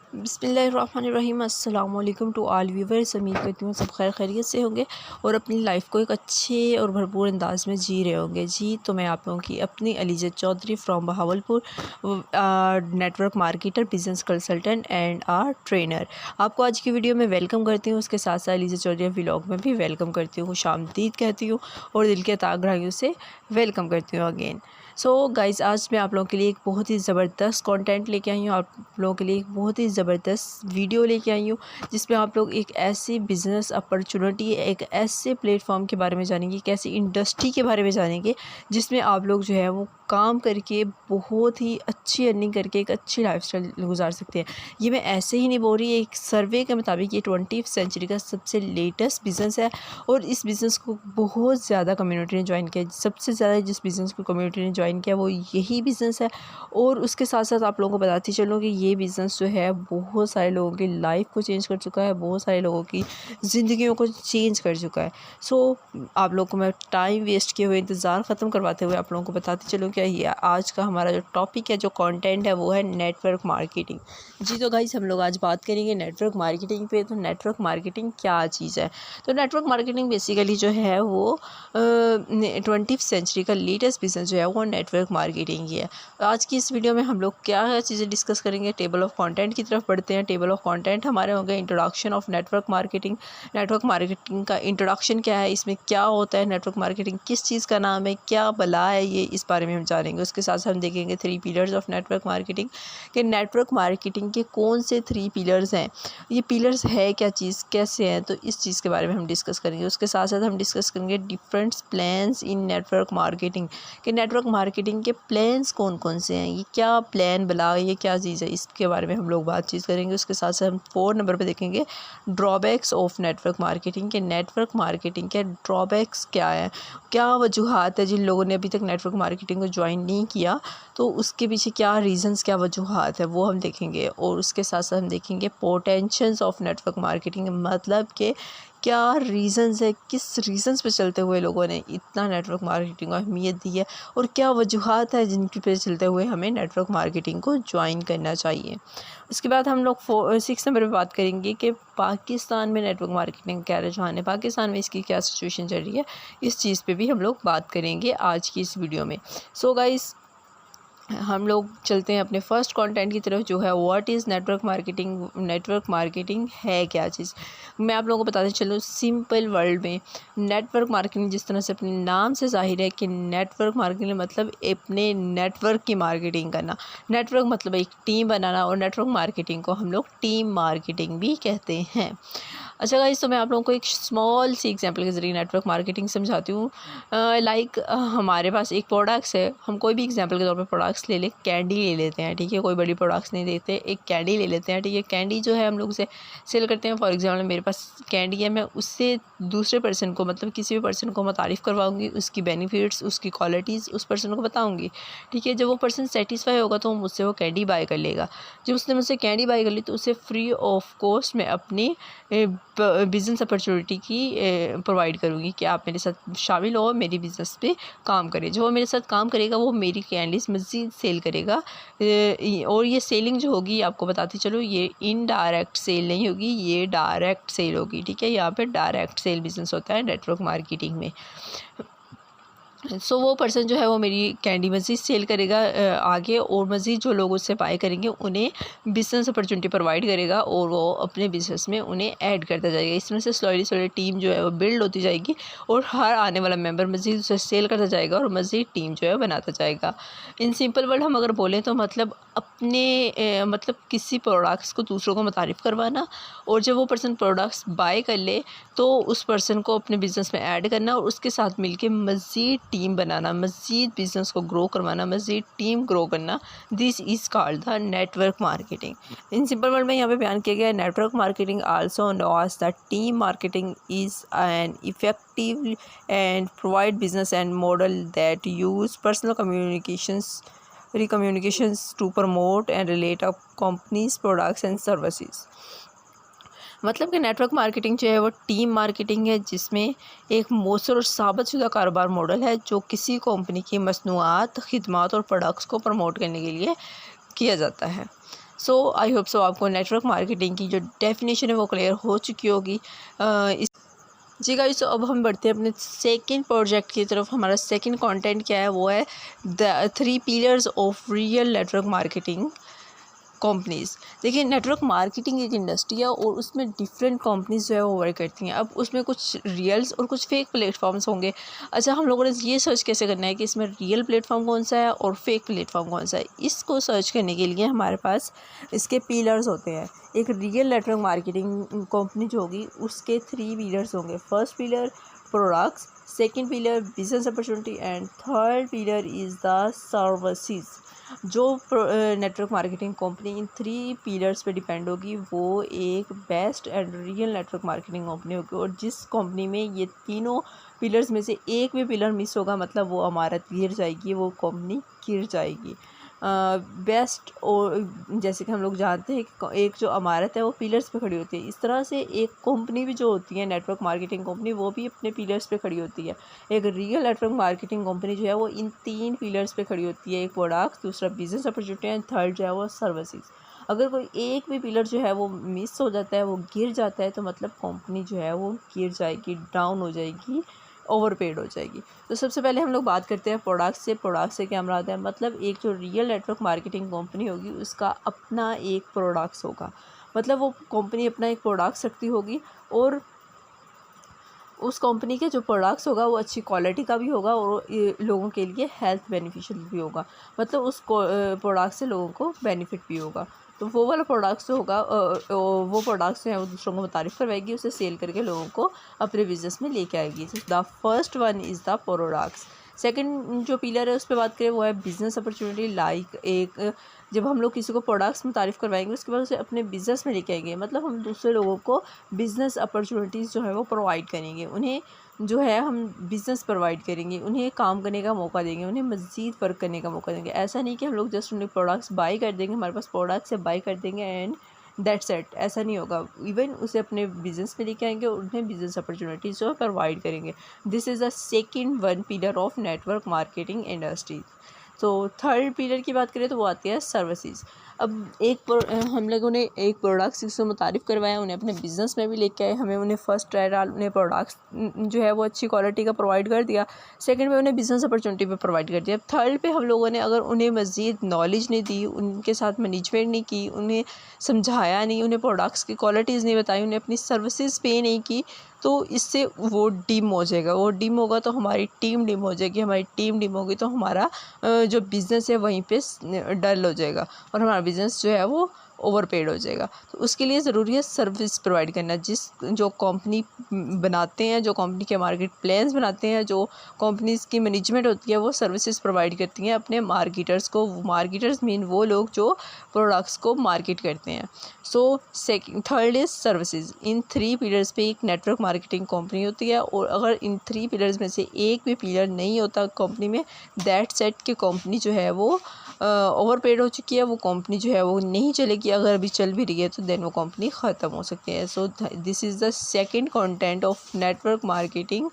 बिस्मिल्लाहिर्रहमानिर्रहीम। अस्सलाम वालेकुम टू ऑल व्यूवर्स। उम्मीद करती हूँ सब खैर खैरियत से होंगे और अपनी लाइफ को एक अच्छे और भरपूर अंदाज में जी रहे होंगे। जी तो मैं आप लोगों की अपनी Alizat Chaudhry from Bahawalpur, network marketer, business consultant and trainer, आपको आज की वीडियो में वेलकम करती हूँ। उसके साथ साथ अलीज़त चौधरी व्लॉग में भी वेलकम करती हूँ, खुशामदीद कहती हूँ और दिल के ताक गहराइयों से वेलकम करती हूँ अगेन। सो गाइज़, आज मैं आप लोगों के लिए एक बहुत ही ज़बरदस्त कंटेंट लेके आई हूँ, आप लोगों के लिए एक बहुत ही ज़बरदस्त वीडियो लेके आई हूँ जिसमें आप लोग एक ऐसी बिज़नेस अपॉर्चुनिटी, एक ऐसे प्लेटफॉर्म के बारे में जानेंगे, एक ऐसी इंडस्ट्री के बारे में जानेंगे जिसमें आप लोग जो है वो काम करके बहुत ही अच्छी अर्निंग करके एक अच्छी लाइफस्टाइल गुजार सकते हैं। ये मैं ऐसे ही नहीं बोल रही, एक सर्वे के मुताबिक ये 20वीं सेंचुरी का सबसे लेटेस्ट बिज़नेस है और इस बिज़नेस को बहुत ज़्यादा कम्युनिटी ने ज्वाइन किया। सबसे ज़्यादा जिस बिज़नेस को कम्युनिटी ने ज्वाइन किया वो यही बिज़नेस है। और उसके साथ साथ आप लोगों को बताती चलूँ कि ये बिज़नेस जो है बहुत सारे लोगों की लाइफ को चेंज कर चुका है, बहुत सारे लोगों की ज़िंदगियों को चेंज कर चुका है। सो आप लोगों को मैं टाइम वेस्ट किए हुए, इंतज़ार ख़त्म करवाते हुए आप लोगों को बताती चलूँ क्या ये आज का हमारा जो टॉपिक है, जो कंटेंट है वो है नेटवर्क मार्केटिंग। जी तो गाइस, हम लोग आज बात करेंगे नेटवर्क मार्केटिंग पे। तो नेटवर्क मार्केटिंग क्या चीज़ है? तो नेटवर्क मार्केटिंग बेसिकली जो है वो 20वीं सेंचुरी का लेटेस्ट बिज़नेस जो है वो नेटवर्क मार्केटिंग ही है। आज की इस वीडियो में हम लोग क्या चीज़ें डिस्कस करेंगे, टेबल ऑफ कंटेंट की तरफ बढ़ते हैं। टेबल ऑफ कंटेंट हमारे होंगे introduction of network marketing. Network marketing का इंट्रोडक्शन क्या है, इसमें क्या होता है, नेटवर्क मार्केटिंग किस चीज़ का नाम है, क्या भला है ये, इस बारे में हम जानेंगे। उसके साथ साथ हम देखेंगे 3 पिलर्स ऑफ नेटवर्क मार्केटिंग कि नेटवर्क मार्केटिंग के कौन से 3 पिलर्स हैं, ये पिलर्स है क्या चीज़, कैसे हैं, तो इस चीज़ के बारे में हम डिस्कस करेंगे। उसके साथ साथ हम डिस्कस करेंगे डिफरेंट प्लान्स इन नेटवर्क मार्केटिंग कि नेटवर्क मार्केटिंग के प्लान्स कौन कौन से हैं, ये क्या प्लान बला, ये क्या चीज़ है, इसके बारे में हम लोग बातचीत करेंगे। उसके साथ साथ हम 4 नंबर पे देखेंगे ड्रॉबैक्स ऑफ नेटवर्क मार्केटिंग के नेटवर्क मार्केटिंग के ड्रॉबैक्स क्या है, क्या वजूहात है जिन लोगों ने अभी तक नेटवर्क मार्केटिंग को ज्वाइन नहीं किया, तो उसके पीछे क्या रीज़न्स, क्या वजूहात है वो हम देखेंगे। और उसके साथ साथ हम देखेंगे पोटेंशियल्स ऑफ नेटवर्क मार्केटिंग, मतलब कि क्या रीज़न्स है, किस रीज़न्स पे चलते हुए लोगों ने इतना नेटवर्क मार्केटिंग को अहमियत दी है और क्या वजूहात है जिनकी पे चलते हुए हमें नेटवर्क मार्केटिंग को ज्वाइन करना चाहिए। उसके बाद हम लोग 6 नंबर पे बात करेंगे कि पाकिस्तान में नेटवर्क मार्केटिंग क्या रुझान है, पाकिस्तान में इसकी क्या सिचुएशन चल रही है, इस चीज़ पे भी हम लोग बात करेंगे आज की इस वीडियो में। सो गाइस, हम लोग चलते हैं अपने फर्स्ट कंटेंट की तरफ, जो है what is network marketing. Network marketing है क्या चीज़, मैं आप लोगों को बताते चलूँ सिंपल वर्ल्ड में। नेटवर्क मार्केटिंग जिस तरह से अपने नाम से ज़ाहिर है कि नेटवर्क मार्केटिंग मतलब अपने नेटवर्क की मार्केटिंग करना, नेटवर्क मतलब एक टीम बनाना, और नेटवर्क मार्केटिंग को हम लोग टीम मार्केटिंग भी कहते हैं। अच्छा गाइस, तो मैं आप लोगों को एक स्मॉल सी एग्जांपल के ज़रिए नेटवर्क मार्केटिंग समझाती हूँ। लाइक हमारे पास एक प्रोडक्ट्स है, हम कोई भी एग्जांपल के तौर पे प्रोडक्ट्स ले लें, कैंडी ले लेते हैं, ठीक है, कोई बड़ी प्रोडक्ट्स नहीं देते, एक कैंडी ले लेते हैं, ठीक है। कैंडी जो है हम लोग उसे सेल करते हैं। फॉर एग्जाम्पल मेरे पास कैंडी है, मैं उससे दूसरे पर्सन को, मतलब किसी भी पर्सन को मैं तारीफ़ करवाऊँगी, उसकी बेनिफिट्स, उसकी क्वालिटीज़ उस पर्सन को बताऊँगी, ठीक है। जब वो पर्सन सेटिस्फाई होगा तो मुझसे वो कैंडी बाय कर लेगा। जब उसने मुझसे कैंडी बाय कर ली तो उसे फ्री ऑफ कॉस्ट में अपनी बिज़नेस अपॉर्चुनिटी की प्रोवाइड करूँगी कि आप मेरे साथ शामिल हो, मेरी बिज़नेस पे काम करें। जो वो मेरे साथ काम करेगा वो मेरी कैंडीज़ मज़ीद सेल करेगा। और ये सेलिंग जो होगी, आपको बताती चलो, ये इनडायरेक्ट सेल नहीं होगी, ये डायरेक्ट सेल होगी, ठीक है। यहाँ पे डायरेक्ट सेल बिज़नेस होता है नेटवर्क मार्केटिंग में। सो वो पर्सन जो है वो मेरी कैंडी मज़ीद सेल करेगा आगे, और मज़ीद जो लोग उससे बाय करेंगे उन्हें बिज़नेस अपॉर्चुनिटी प्रोवाइड करेगा और वो अपने बिज़नेस में उन्हें ऐड करता जाएगा। इस तरह से स्लोली टीम जो है वो बिल्ड होती जाएगी और हर आने वाला मेंबर मज़ीद उसे सेल करता जाएगा और मज़ीद टीम जो है बनाता जाएगा। इन सिंपल वर्ड हम अगर बोलें तो मतलब अपने मतलब किसी प्रोडक्ट्स को दूसरों को मुतारिफ़ करवाना, और जब वो पर्सन प्रोडक्ट्स बाय कर ले तो उस पर्सन को अपने बिज़नेस में ऐड करना और उसके साथ मिलके मज़ीद टीम बनाना, मज़ीद बिज़नेस को ग्रो करवाना, मज़ीद टीम ग्रो करना। This is called the network marketing. In simple word में यहाँ पे बयान किया गया है, network marketing also known as the team marketing is an effective and provide business and model that use personal communications to promote and relate a company's products and services। मतलब कि network marketing जो है वो team marketing है, जिसमें एक मौसर और साबितशुदा कारोबार मॉडल है जो किसी कंपनी की मसनूआत, खिदमात और प्रोडक्ट्स को प्रमोट करने के लिए किया जाता है। सो आई होप सो आपको नेटवर्क मार्केटिंग की जो डेफिनेशन है वो क्लियर हो चुकी होगी। जी गाइस, तो अब हम बढ़ते हैं अपने सेकंड प्रोजेक्ट की तरफ। हमारा सेकंड कंटेंट क्या है, वो है the 3 pillars of real network marketing companies. देखिए, नेटवर्क मार्केटिंग एक इंडस्ट्री है और उसमें डिफरेंट कंपनीज़ जो है वो वर्क करती हैं। अब उसमें कुछ रियल्स और कुछ फेक प्लेटफॉर्म्स होंगे। अच्छा, हम लोगों ने ये सर्च कैसे करना है कि इसमें रियल प्लेटफॉर्म कौन सा है और फेक प्लेटफॉर्म कौन सा है। इसको सर्च करने के लिए हमारे पास इसके पिलर्स होते हैं। एक रियल नेटवर्क मार्केटिंग कंपनी जो होगी उसके 3 पिलर्स होंगे। First pillar products, second pillar business opportunity and third pillar is the services. जो नेटवर्क मार्केटिंग कंपनी इन 3 पिलर्स पे डिपेंड होगी वो एक best and real network marketing company होगी। और जिस कंपनी में ये तीनों पिलर्स में से एक भी पिलर मिस होगा, मतलब वो इमारत गिर जाएगी, वो कंपनी गिर जाएगी। बेस्ट और जैसे कि हम लोग जानते हैं कि एक जो इमारत है वो पिलर्स पे खड़ी होती है, इस तरह से एक कंपनी भी जो होती है नेटवर्क मार्केटिंग कंपनी, वो भी अपने पिलर्स पे खड़ी होती है। एक रियल नेटवर्क मार्केटिंग कंपनी जो है वो इन 3 पिलर्स पे खड़ी होती है। एक प्रोडक्ट, दूसरा बिजनेस अपॉर्चुनिटी एंड थर्ड जो है वो सर्विसेज। अगर कोई एक भी पिलर जो है वो मिस हो जाता है, वो गिर जाता है, तो मतलब कंपनी जो है वो गिर जाएगी, डाउन हो जाएगी, ओवरपेड हो जाएगी। तो सबसे पहले हम लोग बात करते हैं प्रोडक्ट से। प्रोडक्ट से क्या मुराद है, मतलब एक जो रियल नेटवर्क मार्केटिंग कंपनी होगी उसका अपना एक प्रोडक्ट्स होगा। मतलब वो कंपनी अपना एक प्रोडक्ट्स रखती होगी और उस कंपनी के जो प्रोडक्ट्स होगा वो अच्छी क्वालिटी का भी होगा और ये लोगों के लिए हेल्थ बेनिफिशियल भी होगा। मतलब उस प्रोडक्ट से लोगों को बेनिफिट भी होगा। तो वो वाला प्रोडक्ट्स जो होगा वो प्रोडक्ट्स जो है वो दूसरों को तारीफ़ करवाएगी, उसे सेल करके लोगों को अपने बिजनेस में लेके आएगी। तो the first one is the products. Second जो पिलर है उस पर बात करें वो है बिज़नेस अपॉर्चुनिटी। लाइक एक जब हम लोग किसी को प्रोडक्ट्स में तारीफ़ करवाएंगे उसके बाद उसे अपने बिज़नेस में लेके आएंगे, मतलब हम दूसरे लोगों को बिज़नेस अपॉर्चुनिटीज़ जो है वो प्रोवाइड करेंगे। उन्हें जो है हम बिज़नेस प्रोवाइड करेंगे, उन्हें काम करने का मौका देंगे, उन्हें मज़ीद वर्क करने का मौका देंगे। ऐसा नहीं कि हम लोग जस्ट उन्हें प्रोडक्ट्स बाई कर देंगे, हमारे पास प्रोडक्ट्स है बाई कर देंगे एंड दैट्स इट, ऐसा नहीं होगा। इवन उसे अपने बिज़नेस में लेके आएंगे और उन्हें बिज़नेस अपॉर्चुनिटीज़ जो प्रोवाइड करेंगे। This is the second one pillar of network marketing industry. तो थर्ड पिलर की बात करें तो वो आती है सर्विसेज। अब हम लोगों ने एक प्रोडक्ट्स जिससे मुतारिफ़ करवाया, उन्हें अपने बिज़नेस में भी लेके आए, हमें उन्हें फ़र्स्ट ट्रायल उन्हें प्रोडक्ट्स जो है वो अच्छी क्वालिटी का प्रोवाइड कर दिया। सेकंड में उन्हें बिज़नेस अपॉर्चुनिटी पे प्रोवाइड कर दिया। थर्ड पे हम लोगों ने अगर उन्हें मज़ीद नॉलेज नहीं दी, उनके साथ मैनेजमेंट नहीं की, उन्हें समझाया नहीं, उन्हें प्रोडक्ट्स की क्वालिटीज़ नहीं बताई, उन्हें अपनी सर्विसेज पे नहीं की, तो इससे वो डिम हो जाएगा। वो डिम होगा तो हमारी टीम डिम हो जाएगी, हमारी टीम डिम होगी तो हमारा जो बिज़नेस है वहीं पे डल हो जाएगा और हमारा बिज़नेस जो है वो ओवरपेड हो जाएगा। तो उसके लिए ज़रूरी है सर्विस प्रोवाइड करना। जो कंपनी बनाते हैं, जो कंपनी के मार्केट प्लान्स बनाते हैं, जो कंपनीज़ की मैनेजमेंट होती है, वो सर्विसेज प्रोवाइड करती हैं अपने मार्केटर्स को। मार्केटर्स मीन वो लोग जो प्रोडक्ट्स को मार्केट करते हैं। So third is services. In 3 pillars पे एक नेटवर्क मार्केटिंग कंपनी होती है और अगर इन 3 पिलर्स में से एक भी पिलर नहीं होता कंपनी में, दैट सेट की कंपनी जो है वो ओवरपेड हो चुकी है, वो कंपनी जो है वो नहीं चलेगी। अगर अभी चल भी रही है तो देन वो कंपनी ख़त्म हो सकती है। सो this is the second content of network marketing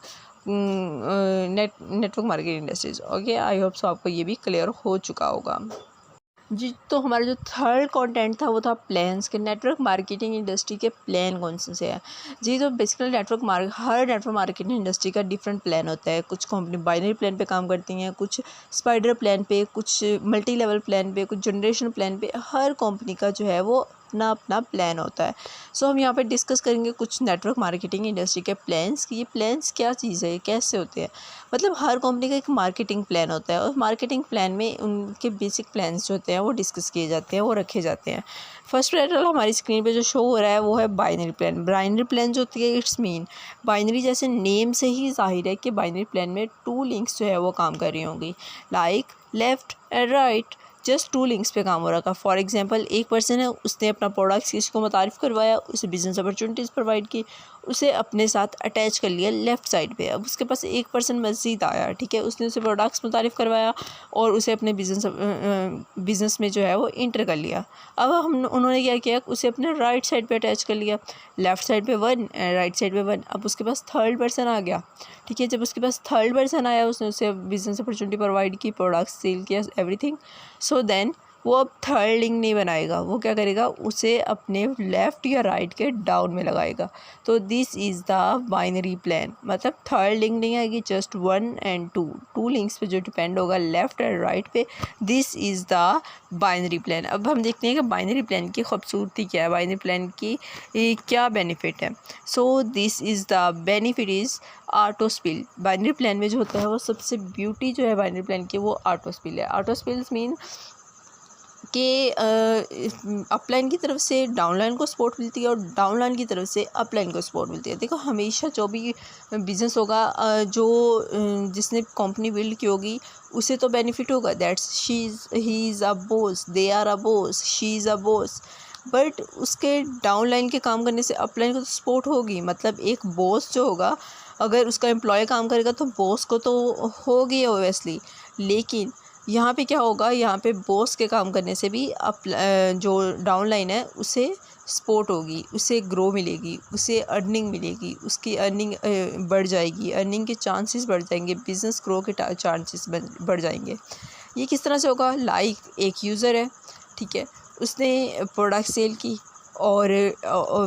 network marketing industries. Okay, I hope so आपको ये भी क्लियर हो चुका होगा। जी, तो हमारा जो थर्ड कंटेंट था वो था प्लान्स के। नेटवर्क मार्केटिंग इंडस्ट्री के प्लान कौन से हैं। जी, तो बेसिकली हर नेटवर्क मार्केटिंग इंडस्ट्री का डिफरेंट प्लान होता है। कुछ कंपनी बाइनरी प्लान पे काम करती हैं, कुछ स्पाइडर प्लान पे, कुछ मल्टी लेवल प्लान पे, कुछ जनरेशन प्लान पे। हर कंपनी का जो है वो अपना अपना प्लान होता है। सो हम यहाँ पे डिस्कस करेंगे कुछ नेटवर्क मार्केटिंग इंडस्ट्री के प्लान्स कि ये प्लान्स क्या चीज़ है, कैसे होते हैं। मतलब हर कंपनी का एक मार्केटिंग प्लान होता है और मार्केटिंग प्लान में उनके बेसिक प्लान्स जो होते हैं वो डिस्कस किए जाते हैं, वो रखे जाते हैं। फर्स्ट पैरेलल हमारी स्क्रीन पे जो शो हो रहा है वो है बाइनरी प्लान। बाइनरी प्लान जो होती है इट्स मीन बाइनरी, जैसे नेम से ही जाहिर है कि बाइनरी प्लान में 2 लिंक्स जो है वो काम कर रही होंगी, like left and right. Just 2 links पे काम हो रहा था। फॉर एग्जांपल एक पर्सन है, उसने अपना प्रोडक्ट्स किसी को मुतारिफ़ करवाया, उसे बिज़नेस अपॉर्चुनिटीज़ प्रोवाइड की, उसे अपने साथ अटैच कर लिया लेफ़्ट साइड पे। अब उसके पास एक पर्सन मज़ीद आया, ठीक है, उसने उसे प्रोडक्ट्स मुतारिफ़ करवाया और उसे अपने बिज़नेस में जो है वो इंटर कर लिया। अब उन्होंने क्या किया, उसे अपने राइट साइड पे अटैच कर लिया, लेफ़्ट साइड पे 1 राइट साइड पे 1। अब उसके पास थर्ड पर्सन आ गया, ठीक है। जब उसके पास थर्ड पर्सन आया, उसने उसे बिज़नेस अपॉर्चुनिटी प्रोवाइड की, प्रोडक्ट्स सेल किया, एवरीथिंग। सो देन वो अब थर्ड लिंक नहीं बनाएगा, वो क्या करेगा, उसे अपने लेफ़्ट या राइट के डाउन में लगाएगा। तो this is the binary plan, मतलब थर्ड लिंक नहीं आएगी, जस्ट 1 and 2 टू लिंक्स पे जो डिपेंड होगा लेफ़्ट और राइट पे। This is the binary plan. अब हम देखते हैं कि बाइनरी प्लान की खूबसूरती क्या है, बाइनरी प्लान की क्या बेनिफिट है। सो this is the benefit is auto spill. Binary plan में जो होता है वो सबसे ब्यूटी जो है बाइनरी प्लान की, वो ऑटो स्पिल है। ऑटो स्पिल्स मीन कि अपलाइन की तरफ से डाउनलाइन को सपोर्ट मिलती है और डाउनलाइन की तरफ से अपलाइन को सपोर्ट मिलती है। देखो हमेशा जो भी बिज़नेस होगा, जिसने कंपनी बिल्ड की होगी उसे तो बेनिफिट होगा, that's he is a boss, they are a boss, she is a boss. But उसके डाउनलाइन के काम करने से अपलाइन को तो सपोर्ट होगी। मतलब एक बॉस जो होगा, अगर उसका एम्प्लॉय काम करेगा तो बॉस को तो होगी ओबियसली, लेकिन यहाँ पे क्या होगा, यहाँ पे बॉस के काम करने से भी जो डाउनलाइन है उसे सपोर्ट होगी, उसे ग्रो मिलेगी, उसे अर्निंग मिलेगी, उसकी अर्निंग बढ़ जाएगी, अर्निंग के चांसेस बढ़ जाएंगे, बिज़नेस ग्रो के चांसेस बढ़ जाएंगे। ये किस तरह से होगा, लाइक एक यूज़र है, ठीक है, उसने प्रोडक्ट सेल की और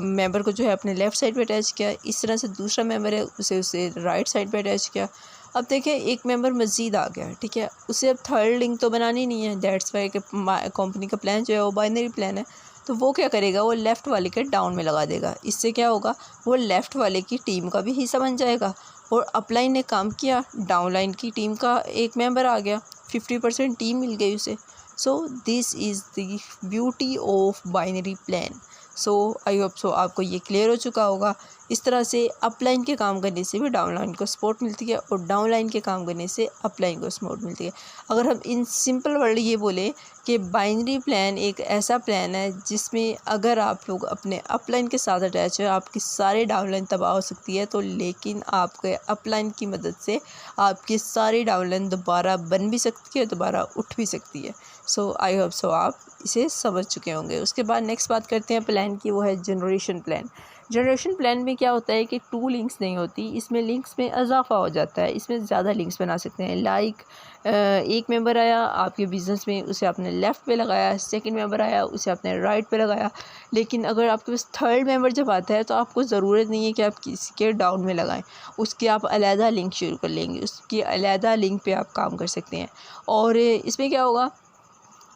मेंबर को जो है अपने लेफ़्ट साइड पे अटैच किया। इस तरह से दूसरा मेंबर है, उसे राइट साइड पे अटैच किया। अब देखें एक मेंबर मज़ीद आ गया, ठीक है, उसे अब थर्ड लिंक तो बनानी नहीं है, दैट्स वाई कि कंपनी का प्लान जो है वो बाइनरी प्लान है। तो वो क्या करेगा, वो लेफ़्ट वाले के डाउन में लगा देगा। इससे क्या होगा, वो लेफ़्ट वाले की टीम का भी हिस्सा बन जाएगा और अपलाइन ने काम किया, डाउनलाइन की टीम का एक मेंबर आ गया, 50% टीम मिल गई उसे। सो this is the beauty of binary plan. So I hope so आपको ये क्लियर हो चुका होगा। इस तरह से अपलाइन के काम करने से भी डाउनलाइन को सपोर्ट मिलती है और डाउनलाइन के काम करने से अपलाइन को सपोर्ट मिलती है। अगर हम इन सिंपल वर्ड ये बोलें कि बाइनरी प्लान एक ऐसा प्लान है जिसमें अगर आप लोग अपने अपलाइन के साथ अटैच है, आपकी सारी डाउनलाइन तबाह हो सकती है, तो लेकिन आपके अपलाइन की मदद से आपकी सारी डाउनलाइन दोबारा बन भी सकती है, दोबारा उठ भी सकती है। सो आई होप सो आप इसे समझ चुके होंगे। उसके बाद नेक्स्ट बात करते हैं प्लान की, वो है जनरेशन प्लान। जनरेशन प्लान में क्या होता है कि 2 लिंक्स नहीं होती, इसमें लिंक्स में इजाफा हो जाता है, इसमें ज़्यादा लिंक्स बना सकते हैं। लाइक एक मेंबर आया आपके बिज़नेस में, उसे आपने लेफ़्ट पे लगाया, सेकंड मेंबर आया उसे आपने राइट पे लगाया। लेकिन अगर आपके पास थर्ड मेंबर जब आता है तो आपको ज़रूरत नहीं है कि आप किसी के डाउन में लगाएं, उसकी आप अलहदा लिंक शुरू कर लेंगे, उसकी अलहदा लिंक पे आप काम कर सकते हैं। और इसमें क्या होगा,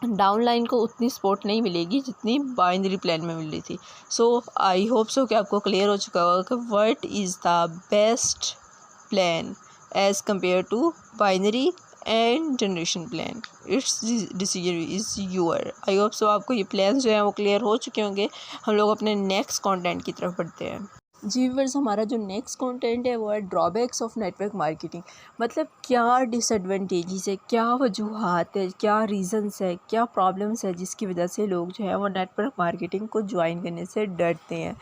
डाउनलाइन को उतनी सपोर्ट नहीं मिलेगी जितनी बाइनरी प्लान में मिल रही थी। सो आई होप सो कि आपको क्लियर हो चुका होगा कि what is the best plan as compare to binary and generation plan. It's decision is your. I hope so आपको ये प्लान जो हैं वो क्लियर हो चुके होंगे। हम लोग अपने नेक्स्ट कंटेंट की तरफ बढ़ते हैं। जी व्यूअर्स, हमारा जो नेक्स्ट कंटेंट है वो है ड्रॉबैक्स ऑफ नेटवर्क मार्केटिंग। मतलब क्या डिसएडवांटेजेस है, क्या वजूहात है, क्या रीज़न्स है, क्या प्रॉब्लम्स है जिसकी वजह से लोग जो है वो नेटवर्क मार्केटिंग को ज्वाइन करने से डरते हैं।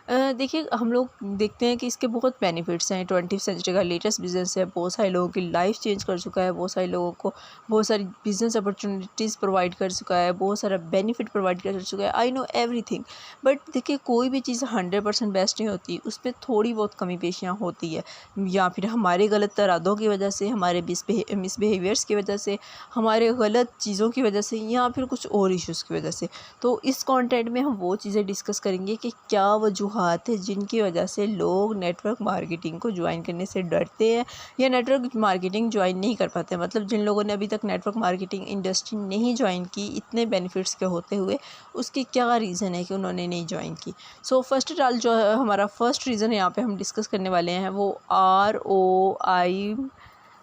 देखिए हम लोग देखते हैं कि इसके बहुत बेनिफिट्स हैं। 20वीं सेंचुरी का लेटेस्ट बिज़नेस है, बहुत सारे लोगों की लाइफ चेंज कर चुका है, बहुत सारे लोगों को बहुत सारी बिज़नेस अपॉर्चुनिटीज़ प्रोवाइड कर चुका है, बहुत सारा बेनिफिट प्रोवाइड कर चुका है। I know everything. बट देखिए कोई भी चीज़ 100% बेस्ट नहीं होती, उस पर थोड़ी बहुत कमी पेशियाँ होती है, या फिर हमारे गलत इरादों की वजह से, हमारे मिसबिहेवियर्स की वजह से, हमारे गलत चीज़ों की वजह से, या फिर कुछ और इश्यूज़ की वजह से। तो इस कंटेंट में हम वो चीज़ें डिस्कस करेंगे कि क्या वजूहात है जिनकी वजह से लोग नेटवर्क मार्केटिंग को ज्वाइन करने से डरते हैं या नेटवर्क मार्केटिंग ज्वाइन नहीं कर पाते। मतलब जिन लोगों ने अभी तक नेटवर्क मार्केटिंग इंडस्ट्री नहीं ज्वाइन की, इतने बेनिफिट्स के होते हुए, उसकी क्या रीज़न है कि उन्होंने नहीं ज्वाइन की। सो फर्स्ट ऑफ ऑल जो है हमारा फर्स्ट रीज़न यहाँ पे हम डिस्कस करने वाले हैं वो ROI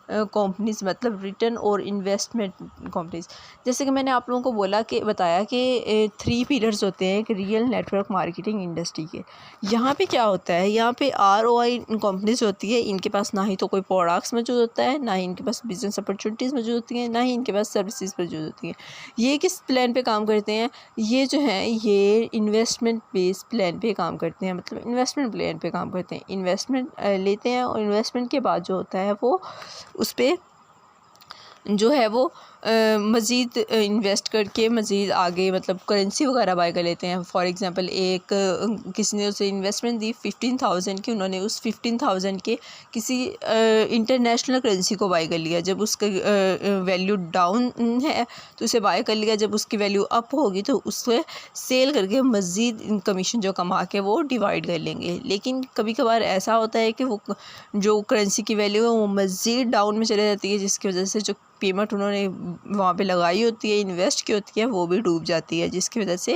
कंपनीज, मतलब रिटर्न और इन्वेस्टमेंट कंपनीज। जैसे कि मैंने आप लोगों को बताया कि 3 पिलर्स होते हैं एक रियल नेटवर्क मार्केटिंग इंडस्ट्री के। यहाँ पे क्या होता है, यहाँ पे ROI कंपनीज होती है, इनके पास ना ही तो कोई प्रोडक्ट्स मौजूद होता है, ना ही इनके पास बिजनेस अपॉर्चुनिटीज़ मौजूद होती हैं, ना ही इनके पास सर्विसेज मौजूद होती हैं। ये किस प्लान पे काम करते हैं, ये जो है ये इन्वेस्टमेंट बेस्ड प्लान पे काम करते हैं। मतलब इन्वेस्टमेंट प्लान पे काम करते हैं, इन्वेस्टमेंट लेते हैं और इन्वेस्टमेंट के बाद जो होता है वो उस पर जो है वो मज़ीद इन्वेस्ट करके मज़ीद आगे मतलब करेंसी वगैरह बाय कर लेते हैं। फॉर एग्ज़ाम्पल एक किसी ने उसे इन्वेस्टमेंट दी 15,000 की, उन्होंने उस 15,000 के किसी इंटरनेशनल करेंसी को बाय कर लिया। जब उसका वैल्यू डाउन है तो उसे बाय कर लिया, जब उसकी वैल्यू अप होगी तो उससे सेल करके मज़ीद कमीशन जो कमा के वो डिवाइड कर लेंगे। लेकिन कभी कभार ऐसा होता है कि वो जो करेंसी की वैल्यू है वो मज़ीद डाउन में चले जाती है, जिसकी वजह से जो पेमेंट उन्होंने वहाँ पे लगाई होती है, इन्वेस्ट की होती है, वो भी डूब जाती है, जिसकी वजह से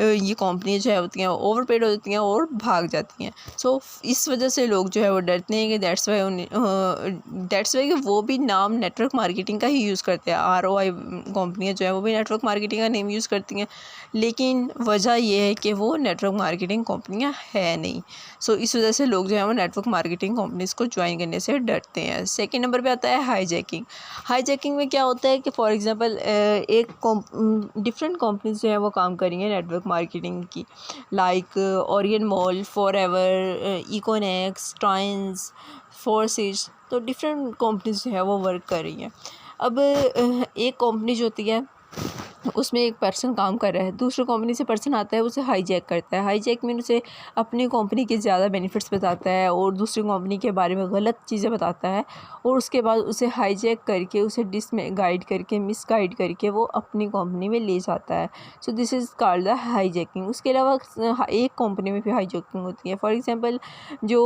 ये कंपनी जो है होती हैं ओवरपेड होती हैं और भाग जाती हैं। सो इस वजह से लोग जो है वो डरते हैं कि दैट्स वाई कि वो भी नाम नेटवर्क मार्केटिंग का ही यूज़ करते हैं। ROI कंपनियाँ जो है वो भी नेटवर्क मार्केटिंग का नेम यूज़ करती हैं, लेकिन वजह ये है कि वो नेटवर्क मार्केटिंग कंपनियाँ है नहीं। सो इस वजह से लोग जो है वो नेटवर्क मार्केटिंग कंपनीज़ को ज्वाइन करने से डरते हैं। सेकेंड नंबर पे आता है हाईजैकिंग। हाईजैकिंग में क्या होता है कि फॉर एग्ज़ाम्पल एक डिफरेंट कंपनीज जो है वो काम कर रही हैं नेटवर्क मार्केटिंग की, like Orion Mall, Forever, Econex, Trans, Forces, तो डिफरेंट कंपनीज जो है वो वर्क कर रही हैं। अब एक कंपनी जो होती है उसमें एक पर्सन काम कर रहा है, दूसरी कंपनी से पर्सन आता है, उसे हाईजैक करता है। हाईजैक में उसे अपनी कंपनी के ज़्यादा बेनिफिट्स बताता है और दूसरी कंपनी के बारे में गलत चीज़ें बताता है, और उसके बाद उसे हाईजैक करके उसे गाइड करके मिसगाइड करके वो अपनी कंपनी में ले जाता है। सो this is called the hijacking. उसके अलावा एक कंपनी में भी हाईजैकिंग होती है। फॉर एग्ज़ाम्पल जो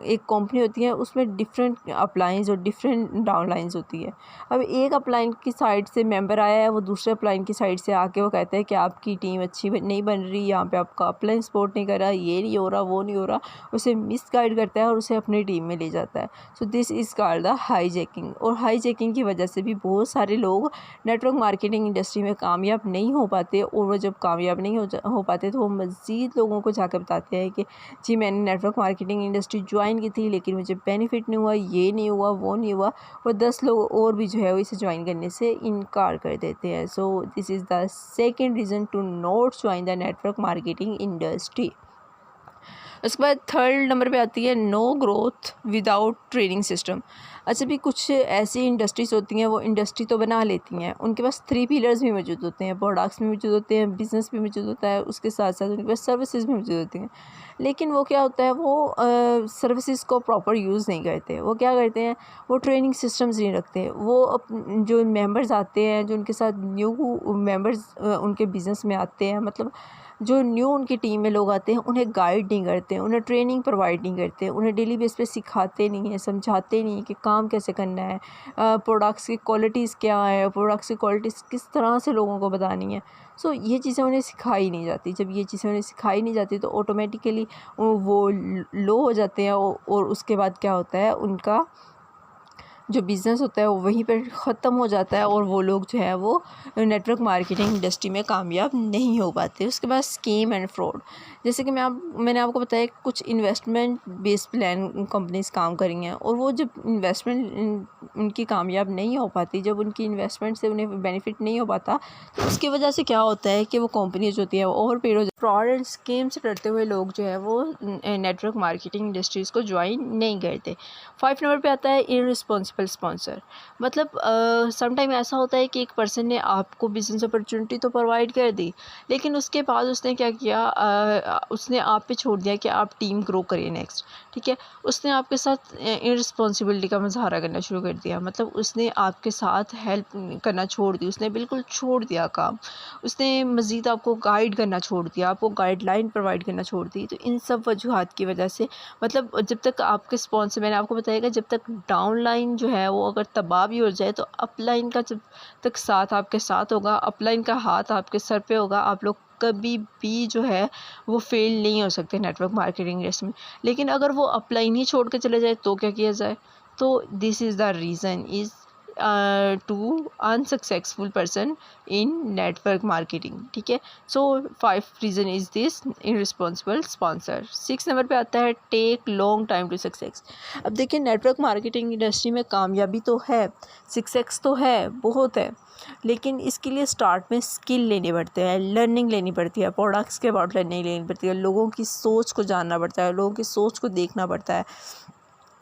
एक कंपनी होती है उसमें डिफरेंट अपलाइंस और डिफरेंट डाउनलाइंस होती है। अब एक अपलाइन की साइड से मेंबर आया है, वो दूसरे अपलाइन की साइड से आके वो कहता है कि आपकी टीम अच्छी नहीं बन रही, यहाँ पे आपका अपलाइन सपोर्ट नहीं कर रहा, ये नहीं हो रहा, वो नहीं हो रहा, उसे मिसगाइड करता है और उसे अपनी टीम में ले जाता है। सो this is called the hijacking. और हाईजैकिंग की वजह से भी बहुत सारे लोग नेटवर्क मार्केटिंग इंडस्ट्री में कामयाब नहीं हो पाते, और वो जब कामयाब नहीं हो पाते तो वो मज़ीद लोगों को जाकर बताते हैं कि जी मैंने नेटवर्क मार्केटिंग इंडस्ट्री ज्वाइन की थी लेकिन मुझे बेनिफिट नहीं हुआ, ये नहीं हुआ, वो नहीं हुआ, और 10 लोग और भी जो है वो इसे ज्वाइन करने से इनकार कर देते हैं। So this is the second reason to not join the network marketing industry. उसके बाद थर्ड नंबर पे आती है no growth without training system. अच्छा भी कुछ ऐसी इंडस्ट्रीज़ होती हैं वो इंडस्ट्री तो बना लेती हैं, उनके पास 3 पिलर्स भी मौजूद होते हैं, प्रोडक्ट्स भी मौजूद होते हैं, बिज़नेस भी मौजूद होता है, उसके साथ साथ उनके पास सर्विसेज भी मौजूद होती हैं। लेकिन वो क्या होता है, वो सर्विसेज को प्रॉपर यूज़ नहीं करते। वो क्या करते हैं, वो ट्रेनिंग सिस्टम्स नहीं रखते। वो जो मेंबर्स आते हैं, जो उनके साथ न्यू मेंबर्स उनके बिज़नेस में आते हैं, मतलब जो न्यू उनकी टीम में लोग आते हैं, उन्हें गाइड नहीं करते, उन्हें ट्रेनिंग प्रोवाइड नहीं करते, उन्हें डेली बेस पे सिखाते नहीं हैं, समझाते नहीं हैं कि काम कैसे करना है, प्रोडक्ट्स की क्वालिटीज़ क्या है, प्रोडक्ट्स की क्वालिटीज़ किस तरह से लोगों को बतानी है। सो ये चीज़ें उन्हें सिखाई नहीं जाती। जब ये चीज़ें उन्हें सिखाई नहीं जाती तो ऑटोमेटिकली वो लो हो जाते हैं, और उसके बाद क्या होता है, उनका जो बिज़नेस होता है वो वहीं पर ख़त्म हो जाता है, और वो लोग जो है वो नेटवर्क मार्केटिंग इंडस्ट्री में कामयाब नहीं हो पाते। उसके बाद स्कीम एंड फ्रॉड, जैसे कि मैंने आपको बताया कुछ इन्वेस्टमेंट बेस्ड प्लान कंपनीज काम कर रही हैं, और वो जब इन्वेस्टमेंट उनकी कामयाब नहीं हो पाती, जब उनकी इन्वेस्टमेंट से उन्हें बेनिफिट नहीं हो पाता, तो उसकी वजह से क्या होता है कि वो कंपनीज होती है वो ओवरपेड हो। फ्रॉड एंड स्कीम से डरते हुए लोग जो है वो नेटवर्क मार्केटिंग इंडस्ट्रीज़ को ज्वाइन नहीं करते। 5 नंबर पे आता है इररिस्पॉन्सिबल स्पॉन्सर। मतलब समटाइम ऐसा होता है कि एक पर्सन ने आपको बिजनेस अपॉर्चुनिटी तो प्रोवाइड कर दी, लेकिन उसके बाद उसने क्या किया, उसने आप पे छोड़ दिया कि आप टीम ग्रो करिए नेक्स्ट, ठीक है। उसने आपके साथ इररिस्पॉन्सिबिलिटी का मुजाहरा करना शुरू कर दिया, मतलब उसने आपके साथ हेल्प करना छोड़ दी, उसने बिल्कुल छोड़ दिया काम, उसने मज़ीद आपको गाइड करना छोड़ दिया, आपको गाइडलाइन प्रोवाइड करना छोड़ दी। तो इन सब वजूहात की वजह से, मतलब जब तक आपके स्पॉन्सर, मैंने आपको बताया जब तक डाउन लाइन जो है वो अगर तबाह भी हो जाए, तो अपलाइन का जब तक साथ आपके साथ होगा, अपलाइन का हाथ आपके सर पे होगा, आप लोग कभी भी जो है वो फेल नहीं हो सकते नेटवर्क मार्केटिंग इंडस्ट्री में। लेकिन अगर वो अपलाइन ही छोड़ के चले जाए तो क्या किया जाए? तो this is the reason is to unsuccessful person in network marketing, ठीक है। So 5 reason is this irresponsible sponsor. 6 number पे आता है take long time to success. अब देखिए नेटवर्क मार्केटिंग इंडस्ट्री में कामयाबी तो है, सक्सेस तो है, बहुत है, लेकिन इसके लिए स्टार्ट में स्किल लेने पड़ते हैं, लर्निंग लेनी पड़ती है, प्रोडक्ट्स के अबाउट लर्निंग लेनी पड़ती है, लोगों की सोच को जानना पड़ता है, लोगों की सोच को देखना पड़ता है,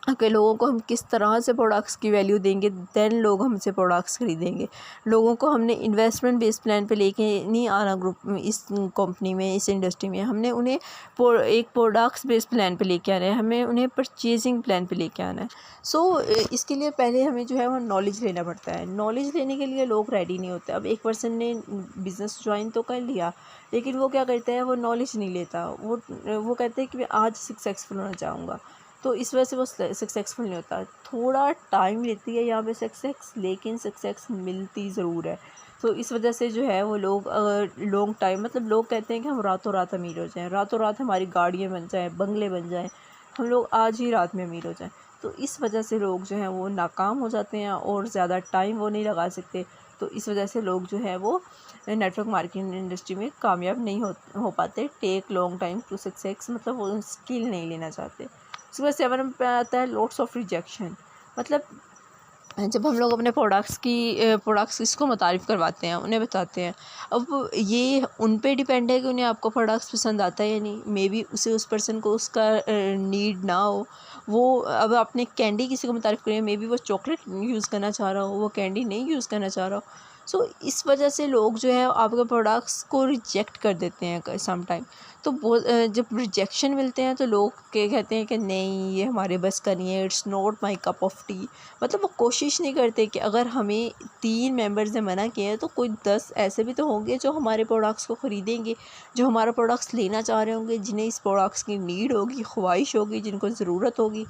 कि लोगों को हम किस तरह से प्रोडक्ट्स की वैल्यू देंगे, देन लोग हमसे प्रोडक्ट्स खरीदेंगे। लोगों को हमने इन्वेस्टमेंट बेस्ड प्लान पे लेके नहीं आना ग्रुप इस कंपनी में, इस इंडस्ट्री में। हमने उन्हें एक प्रोडक्ट्स बेस्ड प्लान पे लेके आना है, हमें उन्हें परचेजिंग प्लान पे लेके आना है। सो इसके लिए पहले हमें जो है वो नॉलेज लेना पड़ता है। नॉलेज लेने के लिए लोग रेडी नहीं होते। अब एक पर्सन ने बिज़नेस ज्वाइन तो कर लिया, लेकिन वो क्या करता है, वो नॉलेज नहीं लेता। वो कहते हैं कि मैं आज सक्सेसफुल होना चाहूँगा, तो इस वजह से वो सक्सेसफुल नहीं होता। थोड़ा टाइम लेती है यहाँ पे सक्सेस, लेकिन सक्सेस मिलती ज़रूर है। तो इस वजह से जो है वो लोग लॉन्ग टाइम, मतलब लोग कहते हैं कि हम रातों रात अमीर हो जाएं, रातों रात हमारी गाड़ियाँ बन जाएं, बंगले बन जाएं, हम लोग आज ही रात में अमीर हो जाएं। तो इस वजह से लोग जो हैं वो नाकाम हो जाते हैं और ज़्यादा टाइम वो नहीं लगा सकते। तो इस वजह से लोग जो है वो नेटवर्क मार्केटिंग इंडस्ट्री में कामयाब नहीं हो पाते। Take long time to success, मतलब वो स्किल नहीं लेना चाहते। उसके बाद 7 पे आता है लॉट्स ऑफ रिजेक्शन। मतलब जब हम लोग अपने प्रोडक्ट्स किसको मुतारिफ़ करवाते हैं, उन्हें बताते हैं, अब ये उन पे डिपेंड है कि उन्हें आपको प्रोडक्ट्स पसंद आता है या नहीं। मे बी उस पर्सन को उसका नीड ना हो। वो अब आपने कैंडी किसी को मुतारिफ़ करी है, मे बी वो चॉकलेट यूज़ करना चाह रहा हो, वो कैंडी नहीं यूज़ करना चाह रहा हो। सो इस वजह से लोग जो है आपके प्रोडक्ट्स को रिजेक्ट कर देते हैं सम टाइम। तो जब रिजेक्शन मिलते हैं तो लोग क्या कहते हैं कि नहीं, ये हमारे बस का नहीं है, it's not my cup of T. मतलब वो कोशिश नहीं करते कि अगर हमें 3 मेंबर्स ने मना किया है तो कोई 10 ऐसे भी तो होंगे जो हमारे प्रोडक्ट्स को ख़रीदेंगे, जो हमारा प्रोडक्ट्स लेना चाह रहे होंगे, जिन्हें इस प्रोडक्ट्स की नीड होगी, ख्वाहिश होगी, जिनको ज़रूरत होगी।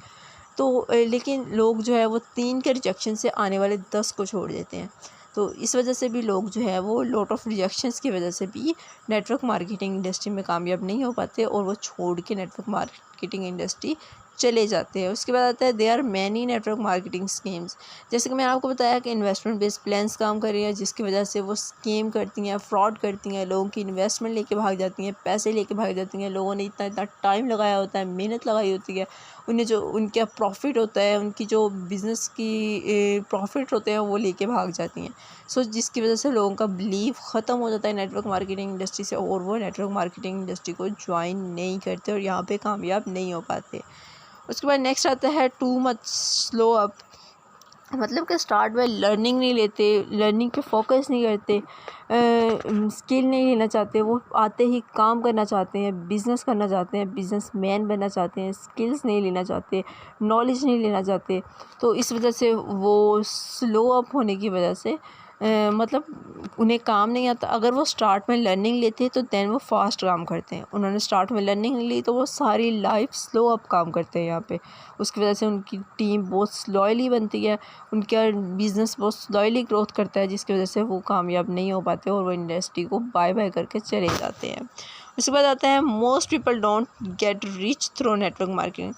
तो लेकिन लोग जो है वो 3 के रिजेक्शन से आने वाले 10 को छोड़ देते हैं। तो इस वजह से भी लोग जो है वो लॉट ऑफ रिजेक्शंस की वजह से भी नेटवर्क मार्केटिंग इंडस्ट्री में कामयाब नहीं हो पाते और वो छोड़ के नेटवर्क मार्केटिंग इंडस्ट्री चले जाते हैं। उसके बाद आता है there are many network marketing schemes. जैसे कि मैंने आपको बताया कि इन्वेस्टमेंट बेस्ड प्लान्स काम कर रही है, जिसकी वजह से वो स्कीम करती हैं, फ्रॉड करती हैं, लोगों की इन्वेस्टमेंट लेके भाग जाती हैं, पैसे लेके भाग जाती हैं। लोगों ने इतना इतना टाइम लगाया होता है, मेहनत लगाई होती है, उन्हें जो उनका प्रॉफिट होता है, उनकी जो बिज़नेस की प्रॉफिट होते हैं वो लेके भाग जाती हैं। सो जिसकी वजह से लोगों का बिलीव ख़त्म हो जाता है नेटवर्क मार्केटिंग इंडस्ट्री से और वो नेटवर्क मार्केटिंग इंडस्ट्री को ज्वाइन नहीं करते और यहाँ पे कामयाब नहीं हो पाते। उसके बाद नेक्स्ट आता है टू मच स्लो अप। मतलब कि स्टार्ट में लर्निंग नहीं लेते, लर्निंग पे फोकस नहीं करते, स्किल नहीं लेना चाहते। वो आते ही काम करना चाहते हैं, बिज़नेस करना चाहते हैं, बिज़नेसमैन बनना चाहते हैं, स्किल्स नहीं लेना चाहते, नॉलेज नहीं लेना चाहते। तो इस वजह से वो स्लो अप होने की वजह से मतलब उन्हें काम नहीं आता। अगर वो स्टार्ट में लर्निंग लेते तो दैन वो फास्ट काम करते हैं। उन्होंने स्टार्ट में लर्निंग ली तो वो सारी लाइफ स्लो अप काम करते हैं यहाँ पे। उसकी वजह से उनकी टीम बहुत स्लोली बनती है, उनका बिज़नेस बहुत स्लोली ग्रोथ करता है, जिसकी वजह से वो कामयाब नहीं हो पाते और वो इंडस्ट्री को बाय बाय करके चले जाते हैं। उसके बाद आता है most people don't get rich through network marketing.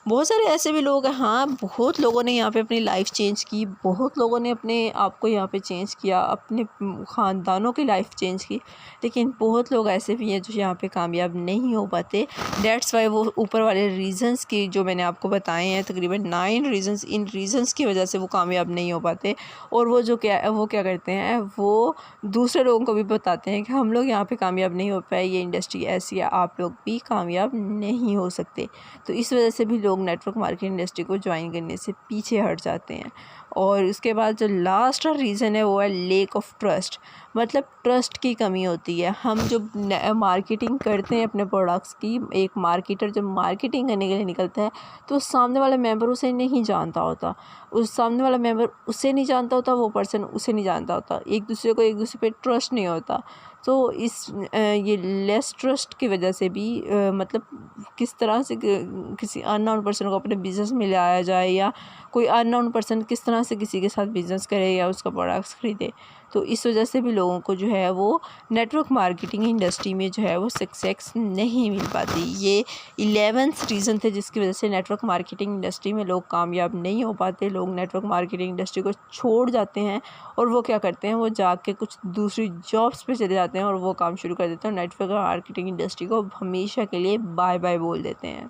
बहुत सारे ऐसे भी लोग हैं, हाँ, बहुत लोगों ने यहाँ पे अपनी लाइफ चेंज की, बहुत लोगों ने अपने आप को यहाँ पे चेंज किया, अपने ख़ानदानों की लाइफ चेंज की, लेकिन बहुत लोग ऐसे भी हैं जो यहाँ पे कामयाब नहीं हो पाते। डेट्स वाई वो ऊपर वाले रीज़न्स की जो मैंने आपको बताए हैं, तकरीबन 9 रीज़न्स, इन रीज़न्स की वजह से वो कामयाब नहीं हो पाते। और वो क्या करते हैं, वो दूसरे लोगों को भी बताते हैं कि हम लोग यहाँ पे कामयाब नहीं हो पाए, ये इंडस्ट्री ऐसी है, आप लोग भी कामयाब नहीं हो सकते। तो इस वजह से भी लोग नेटवर्क मार्केटिंग इंडस्ट्री को ज्वाइन करने से पीछे हट जाते हैं। और उसके बाद जो लास्ट रीज़न है वो है लेक ऑफ ट्रस्ट। मतलब ट्रस्ट की कमी होती है। हम जब मार्केटिंग करते हैं अपने प्रोडक्ट्स की, एक मार्केटर जब मार्केटिंग करने के लिए निकलता है तो सामने वाला मेंबर उसे नहीं जानता होता, उस सामने वाला मेंबर उसे नहीं जानता होता, वो पर्सन उसे नहीं जानता होता, एक दूसरे पे ट्रस्ट नहीं होता। तो ये लेस ट्रस्ट की वजह से भी मतलब किस तरह से किसी अननोन पर्सन को अपने बिज़नेस में लाया जाए, या कोई अननोन पर्सन किस तरह से किसी के साथ बिज़नेस करे या उसका प्रोडक्ट्स ख़रीदे। तो इस वजह से भी लोगों को जो है वो नेटवर्क मार्केटिंग इंडस्ट्री में जो है वो सक्सेस नहीं मिल पाती। ये 11th रीज़न थे जिसकी वजह से नेटवर्क मार्केटिंग इंडस्ट्री में लोग कामयाब नहीं हो पाते। लोग नेटवर्क मार्केटिंग इंडस्ट्री को छोड़ जाते हैं और वो क्या करते हैं, वो जाके कुछ दूसरी जॉब्स पे चले जाते हैं और वो काम शुरू कर देते हैं। नेटवर्क मार्केटिंग इंडस्ट्री को हमेशा के लिए बाय बाय बोल देते हैं।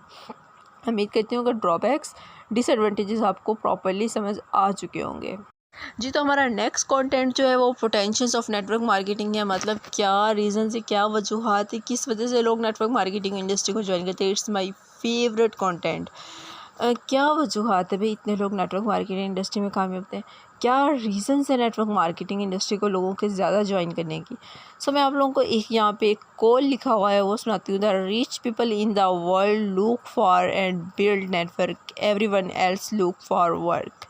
उम्मीद करती हूँ कि ड्रॉबैक्स डिसएडवांटेजेस आपको प्रॉपर्ली समझ आ चुके होंगे। जी, तो हमारा नेक्स्ट कंटेंट जो है वो पोटेंशियल्स ऑफ नेटवर्क मार्केटिंग है। मतलब क्या रीज़न है, क्या वजूहात है, किस वजह से लोग नेटवर्क मार्केटिंग इंडस्ट्री को ज्वाइन करते हैं। It's my favourite content. क्या वजूहात है भाई इतने लोग नेटवर्क मार्केटिंग इंडस्ट्री में कामयाब होते हैं? क्या रीज़न्स है नेटवर्क मार्केटिंग इंडस्ट्री को लोगों के ज़्यादा ज्वाइन करने की? सो मैं आप लोगों को एक यहाँ पे एक कॉल लिखा हुआ है वो सुनाती हूँ। The rich people in the world look for and build network, everyone else look for work,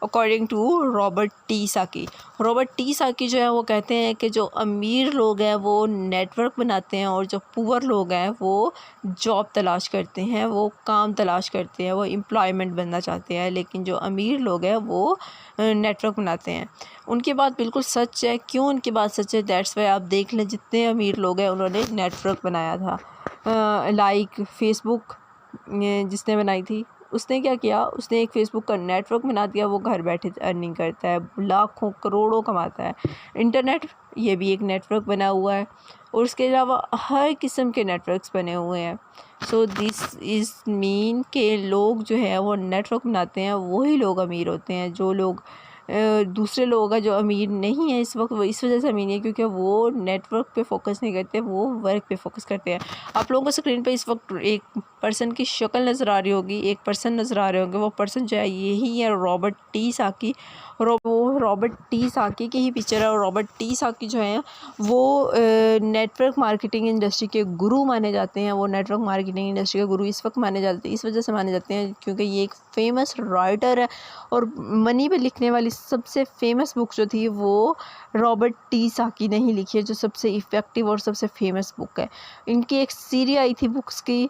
according to Robert T Saki. Robert T Saki जो है वो कहते हैं कि जो अमीर लोग हैं वो नेटवर्क बनाते हैं और जो पुअर लोग हैं वो जॉब तलाश करते हैं, वो काम तलाश करते हैं, वो एम्प्लॉयमेंट बनना चाहते हैं। लेकिन जो अमीर लोग हैं वो नेटवर्क बनाते हैं। उनकी बात बिल्कुल सच है। क्यों उनकी बात सच है? दैट्स वाई आप देख लें जितने अमीर लोग हैं उन्होंने नेटवर्क बनाया था। लाइक फेसबुक जिसने बनाई थी उसने क्या किया, उसने एक फ़ेसबुक का नेटवर्क बना दिया, वो घर बैठे अर्निंग करता है, लाखों करोड़ों कमाता है। इंटरनेट ये भी एक नेटवर्क बना हुआ है और उसके अलावा हर किस्म के नेटवर्क्स बने हुए हैं। सो दिस इज़ मीन के लोग जो है वो नेटवर्क बनाते हैं वही लोग अमीर होते हैं। जो लोग दूसरे लोग हैं जो अमीर नहीं है इस वक्त, वो इस वजह से अमीर नहीं है क्योंकि वो नेटवर्क पे फोकस नहीं करते, वो वर्क पे फोकस करते हैं। आप लोगों को स्क्रीन पे इस वक्त एक पर्सन की शक्ल नज़र आ रही होगी, एक पर्सन नज़र आ रहे होंगे। वो पर्सन जो है यही है रॉबर्ट टी साकी। वो रॉबर्ट टी साकी की ही पिक्चर है। और रॉबर्ट टी साकी जो है वो नेटवर्क मार्केटिंग इंडस्ट्री के गुरु माने जाते हैं। वो नेटवर्क मार्केटिंग इंडस्ट्री के गुरु इस वक्त माने जाते हैं, इस वजह से माने जाते हैं क्योंकि ये एक फेमस राइटर है। और मनी पे लिखने वाली सबसे फेमस बुक जो थी वो रॉबर्ट टी साकी ने ही लिखी है, जो सबसे इफ़ेक्टिव और सबसे फेमस बुक है। इनकी एक सीरीज आई थी बुक्स की,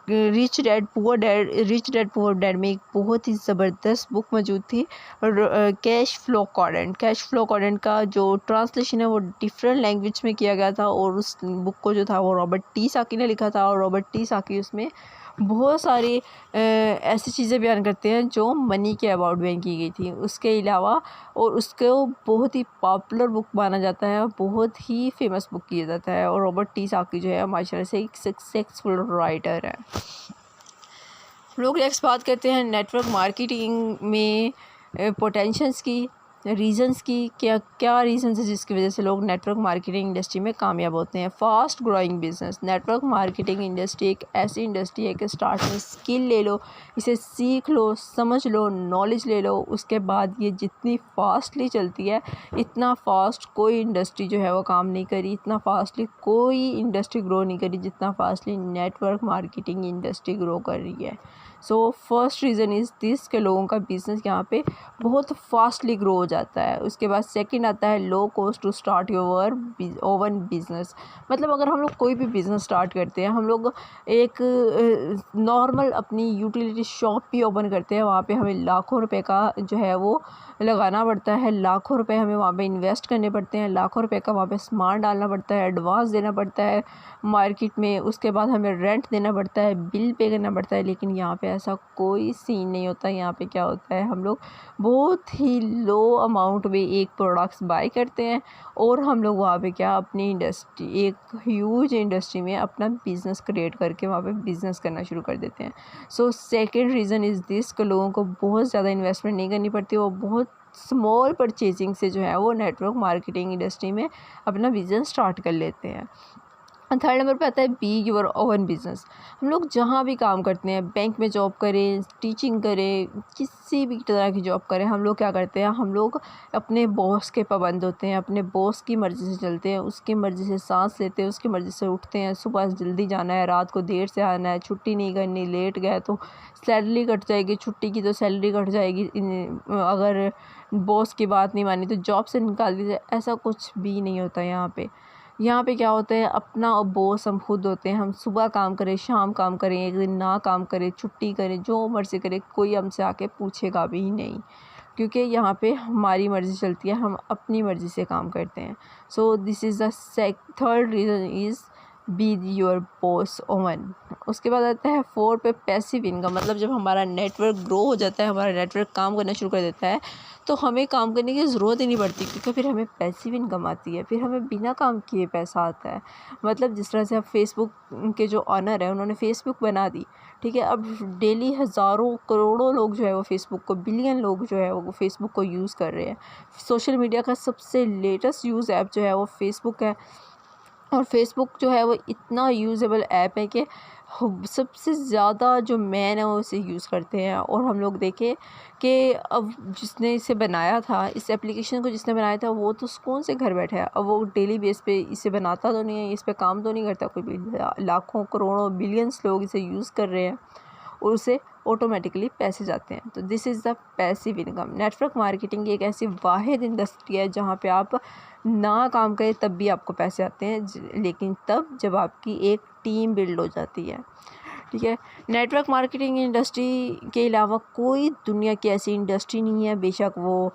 रिच डैड पुअर डैड में एक बहुत ही ज़बरदस्त बुक मौजूद थी। और कैश फ्लो क्वाड्रेंट का जो ट्रांसलेशन है वो डिफरेंट लैंग्वेज में किया गया था और उस बुक को जो था वो रॉबर्ट टी साकी ने लिखा था। और रॉबर्ट टी साकी उसमें बहुत सारी ऐसी चीज़ें बयान करते हैं जो मनी के अबाउट बयान की गई थी। उसके अलावा और उसको बहुत ही पॉपुलर बुक माना जाता है, बहुत ही फेमस बुक किया जाता है। और रॉबर्ट टी साकी जो है माशाल्लाह से एक सक्सेसफुल राइटर है। लोग नेक्स्ट बात करते हैं नेटवर्क मार्केटिंग में पोटेंशियल्स की, रीजंस की। क्या क्या रीजंस है जिसकी वजह से लोग नेटवर्क मार्केटिंग इंडस्ट्री में कामयाब होते हैं? Fast growing business. Network marketing industry एक ऐसी इंडस्ट्री है कि स्टार्ट में स्किल ले लो, इसे सीख लो, समझ लो, नॉलेज ले लो, उसके बाद ये जितनी फास्टली चलती है, इतना फास्ट कोई इंडस्ट्री जो है वो काम नहीं करी, इतना फास्टली कोई इंडस्ट्री ग्रो नहीं करी जितना fastly network marketing industry grow कर रही है। So first reason is this के लोगों का बिज़नेस यहाँ पे बहुत फास्टली ग्रो हो जाता है। उसके बाद सेकंड आता है low cost to start your own business. मतलब अगर हम लोग कोई भी बिज़नेस स्टार्ट करते हैं, हम लोग एक नॉर्मल अपनी यूटिलिटी शॉप भी ओपन करते हैं, वहाँ पे हमें लाखों रुपए का जो है वो लगाना पड़ता है, लाखों रुपए हमें वहाँ पे इन्वेस्ट करने पड़ते हैं, लाखों रुपए का वहाँ पे सामान डालना पड़ता है, एडवांस देना पड़ता है मार्केट में, उसके बाद हमें रेंट देना पड़ता है, बिल पे करना पड़ता है। लेकिन यहाँ पे ऐसा कोई सीन नहीं होता। यहाँ पे क्या होता है, हम लोग बहुत ही लो अमाउंट में एक प्रोडक्ट्स बाय करते हैं और हम लोग वहाँ पे क्या अपनी इंडस्ट्री, एक ह्यूज इंडस्ट्री में अपना बिज़नेस क्रिएट करके वहाँ पे बिज़नेस करना शुरू कर देते हैं। So second reason is this कि लोगों को बहुत ज़्यादा इन्वेस्टमेंट नहीं करनी पड़ती, वो बहुत स्मॉल परचेजिंग से जो है वो नेटवर्क मार्केटिंग इंडस्ट्री में अपना बिज़नेस स्टार्ट कर लेते हैं। थर्ड नंबर पे आता है बी योर ओवन बिज़नेस। हम लोग जहाँ भी काम करते हैं, बैंक में जॉब करें, टीचिंग करें, किसी भी तरह की जॉब करें, हम लोग क्या करते हैं, हम लोग अपने बॉस के पाबंद होते हैं, अपने बॉस की मर्ज़ी से चलते हैं, उसकी मर्ज़ी से सांस लेते हैं, उसकी मर्ज़ी से उठते हैं। सुबह जल्दी जाना है, रात को देर से आना है, छुट्टी नहीं करनी, लेट गए तो सैलरी कट जाएगी, छुट्टी की तो सैलरी कट जाएगी, अगर बॉस की बात नहीं मानी तो जॉब से निकाल दी जाए। ऐसा कुछ भी नहीं होता यहाँ पे क्या होता है, अपना बॉस हम खुद होते हैं। हम सुबह काम करें, शाम काम करें, एक दिन ना काम करें, छुट्टी करें, जो मर्ज़ी करें, कोई हमसे आके पूछेगा भी नहीं क्योंकि यहाँ पे हमारी मर्ज़ी चलती है, हम अपनी मर्ज़ी से काम करते हैं। So this is the third reason is be your boss oven. उसके बाद आता है 4 पे पैसिव इनकम। मतलब जब हमारा नेटवर्क ग्रो हो जाता है, हमारा नेटवर्क काम करना शुरू कर देता है, तो हमें काम करने की ज़रूरत ही नहीं पड़ती क्योंकि फिर हमें पैसिव इनकम आती है, फिर हमें बिना काम किए पैसा आता है। मतलब जिस तरह से अब फेसबुक के जो ऑनर है उन्होंने फेसबुक बना दी, ठीक है, अब डेली हज़ारों करोड़ों लोग जो है वो फेसबुक को, बिलियन लोग जो है वो फेसबुक को यूज़ कर रहे हैं। सोशल मीडिया का सबसे लेटेस्ट यूज़ ऐप जो है वो फेसबुक है और फेसबुक जो है वो इतना यूज़ेबल ऐप है कि सबसे ज़्यादा जो मैन है वो इसे यूज़ करते हैं। और हम लोग देखें कि अब जिसने इसे बनाया था, इस एप्लीकेशन को जिसने बनाया था, वो तो सुकून से घर बैठा है। अब वो डेली बेस पे इसे बनाता तो नहीं है, इस पे काम तो नहीं करता कोई भी। लाखों करोड़ों बिलियंस लोग इसे यूज़ कर रहे हैं और उसे ऑटोमेटिकली पैसे जाते हैं। तो this is the passive income. Network marketing एक ऐसी वाहिद इंडस्ट्री है जहाँ पे आप ना काम करें तब भी आपको पैसे आते हैं, लेकिन तब जब आपकी एक टीम बिल्ड हो जाती है। ठीक है। नेटवर्क मार्केटिंग इंडस्ट्री के अलावा कोई दुनिया की ऐसी इंडस्ट्री नहीं है, बेशक वो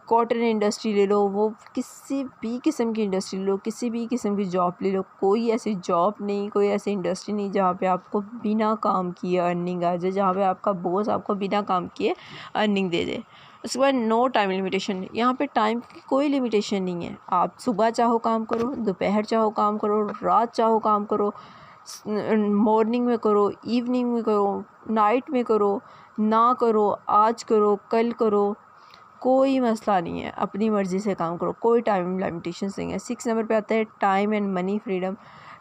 कॉटन इंडस्ट्री ले लो, वो किसी भी किस्म की इंडस्ट्री ले लो, किसी भी किस्म की जॉब ले लो, कोई ऐसी जॉब नहीं, कोई ऐसी इंडस्ट्री नहीं जहाँ पे आपको बिना काम किए अर्निंग आ जाए, जहाँ पे आपका बॉस आपको बिना काम किए अर्निंग दे दे। उसके बाद नो टाइम लिमिटेशन। यहाँ पे टाइम की कोई लिमिटेशन नहीं है। आप सुबह चाहो काम करो, दोपहर चाहो काम करो, रात चाहो काम करो, मॉर्निंग में करो, इवनिंग में करो, नाइट में करो, ना करो, आज करो, कल करो, कोई मसला नहीं है। अपनी मर्ज़ी से काम करो, कोई टाइम लिमिटेशंस नहीं है। 6 नंबर पे आता है टाइम एंड मनी फ्रीडम।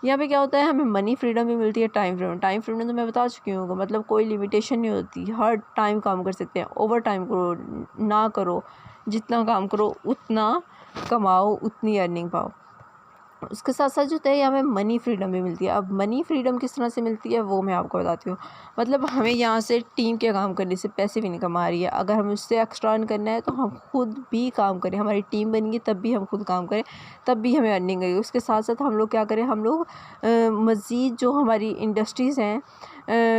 यहाँ पे क्या होता है, हमें मनी फ्रीडम भी मिलती है, टाइम फ्रीडम। टाइम फ्रीडम तो मैं बता चुकी हूँ, मतलब कोई लिमिटेशन नहीं होती, हर टाइम काम कर सकते हैं। ओवर टाइम करो, ना करो, जितना काम करो उतना कमाओ, उतनी अर्निंग पाओ। उसके साथ साथ जो है हमें मनी फ्रीडम भी मिलती है। अब मनी फ्रीडम किस तरह से मिलती है वो मैं आपको बताती हूँ। मतलब हमें यहाँ से टीम के काम करने से पैसिव इनकम आ रही है। अगर हमें उससे एक्स्ट्रा अर्न करना है तो हम खुद भी काम करें, हमारी टीम बनेगी तब भी हम खुद काम करें, तब भी हमें अर्निंग आएगी। उसके साथ साथ हम लोग क्या करें, हम लोग मज़ीद जो हमारी इंडस्ट्रीज़ हैं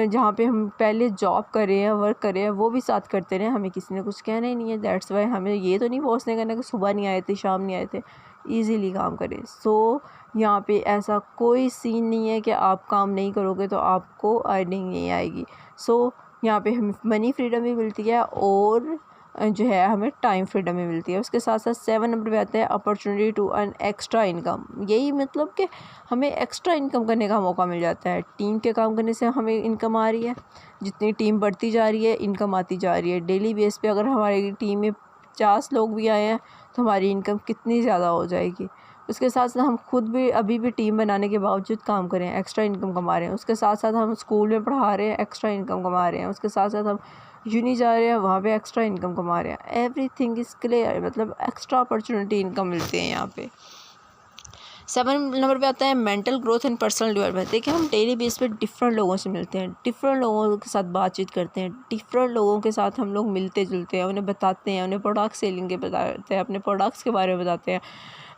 जहाँ पे हम पहले जॉब कर रहे हैं, वर्क कर रहे हैं, वो भी साथ करते रहें। हमें किसी ने कुछ कहना ही नहीं है। दैट्स वाई हमें ये तो नहीं बॉस ने कहना कि सुबह नहीं आए थे, शाम नहीं आए थे, ईज़िली काम करें। सो यहाँ पे ऐसा कोई सीन नहीं है कि आप काम नहीं करोगे तो आपको अर्निंग नहीं आएगी। सो यहाँ पे हमें मनी फ्रीडम भी मिलती है और जो है हमें टाइम फ्रीडम भी मिलती है। उसके साथ साथ 7 नंबर पे आता है opportunity to earn extra income. यही मतलब कि हमें एक्स्ट्रा इनकम करने का मौका मिल जाता है। टीम के काम करने से हमें इनकम आ रही है, जितनी टीम बढ़ती जा रही है इनकम आती जा रही है। डेली बेस पे अगर हमारी टीम में 50 लोग भी आए हैं तो हमारी इनकम कितनी ज़्यादा हो जाएगी। उसके साथ साथ हम खुद भी अभी भी टीम बनाने के बावजूद काम करें, एक्स्ट्रा इनकम कमा रहे हैं। उसके साथ साथ हम स्कूल में पढ़ा रहे हैं, एक्स्ट्रा इनकम कमा रहे हैं। उसके साथ साथ हम यूनी जा रहे हैं, वहाँ पे एक्स्ट्रा इनकम कमा रहे हैं। एवरीथिंग इज़ क्लियर, मतलब एक्स्ट्रा अपॉर्चुनिटी इनकम मिलती है यहाँ पे। 7 नंबर पे आता है mental growth and personal development. देखिए हम डेली बेस पे डिफरेंट लोगों से मिलते हैं, डिफरेंट लोगों के साथ बातचीत करते हैं, डिफरेंट लोगों के साथ हम लोग मिलते जुलते हैं, उन्हें बताते हैं, उन्हें प्रोडक्ट सेलिंग के बताते हैं, अपने प्रोडक्ट्स के बारे में बताते हैं,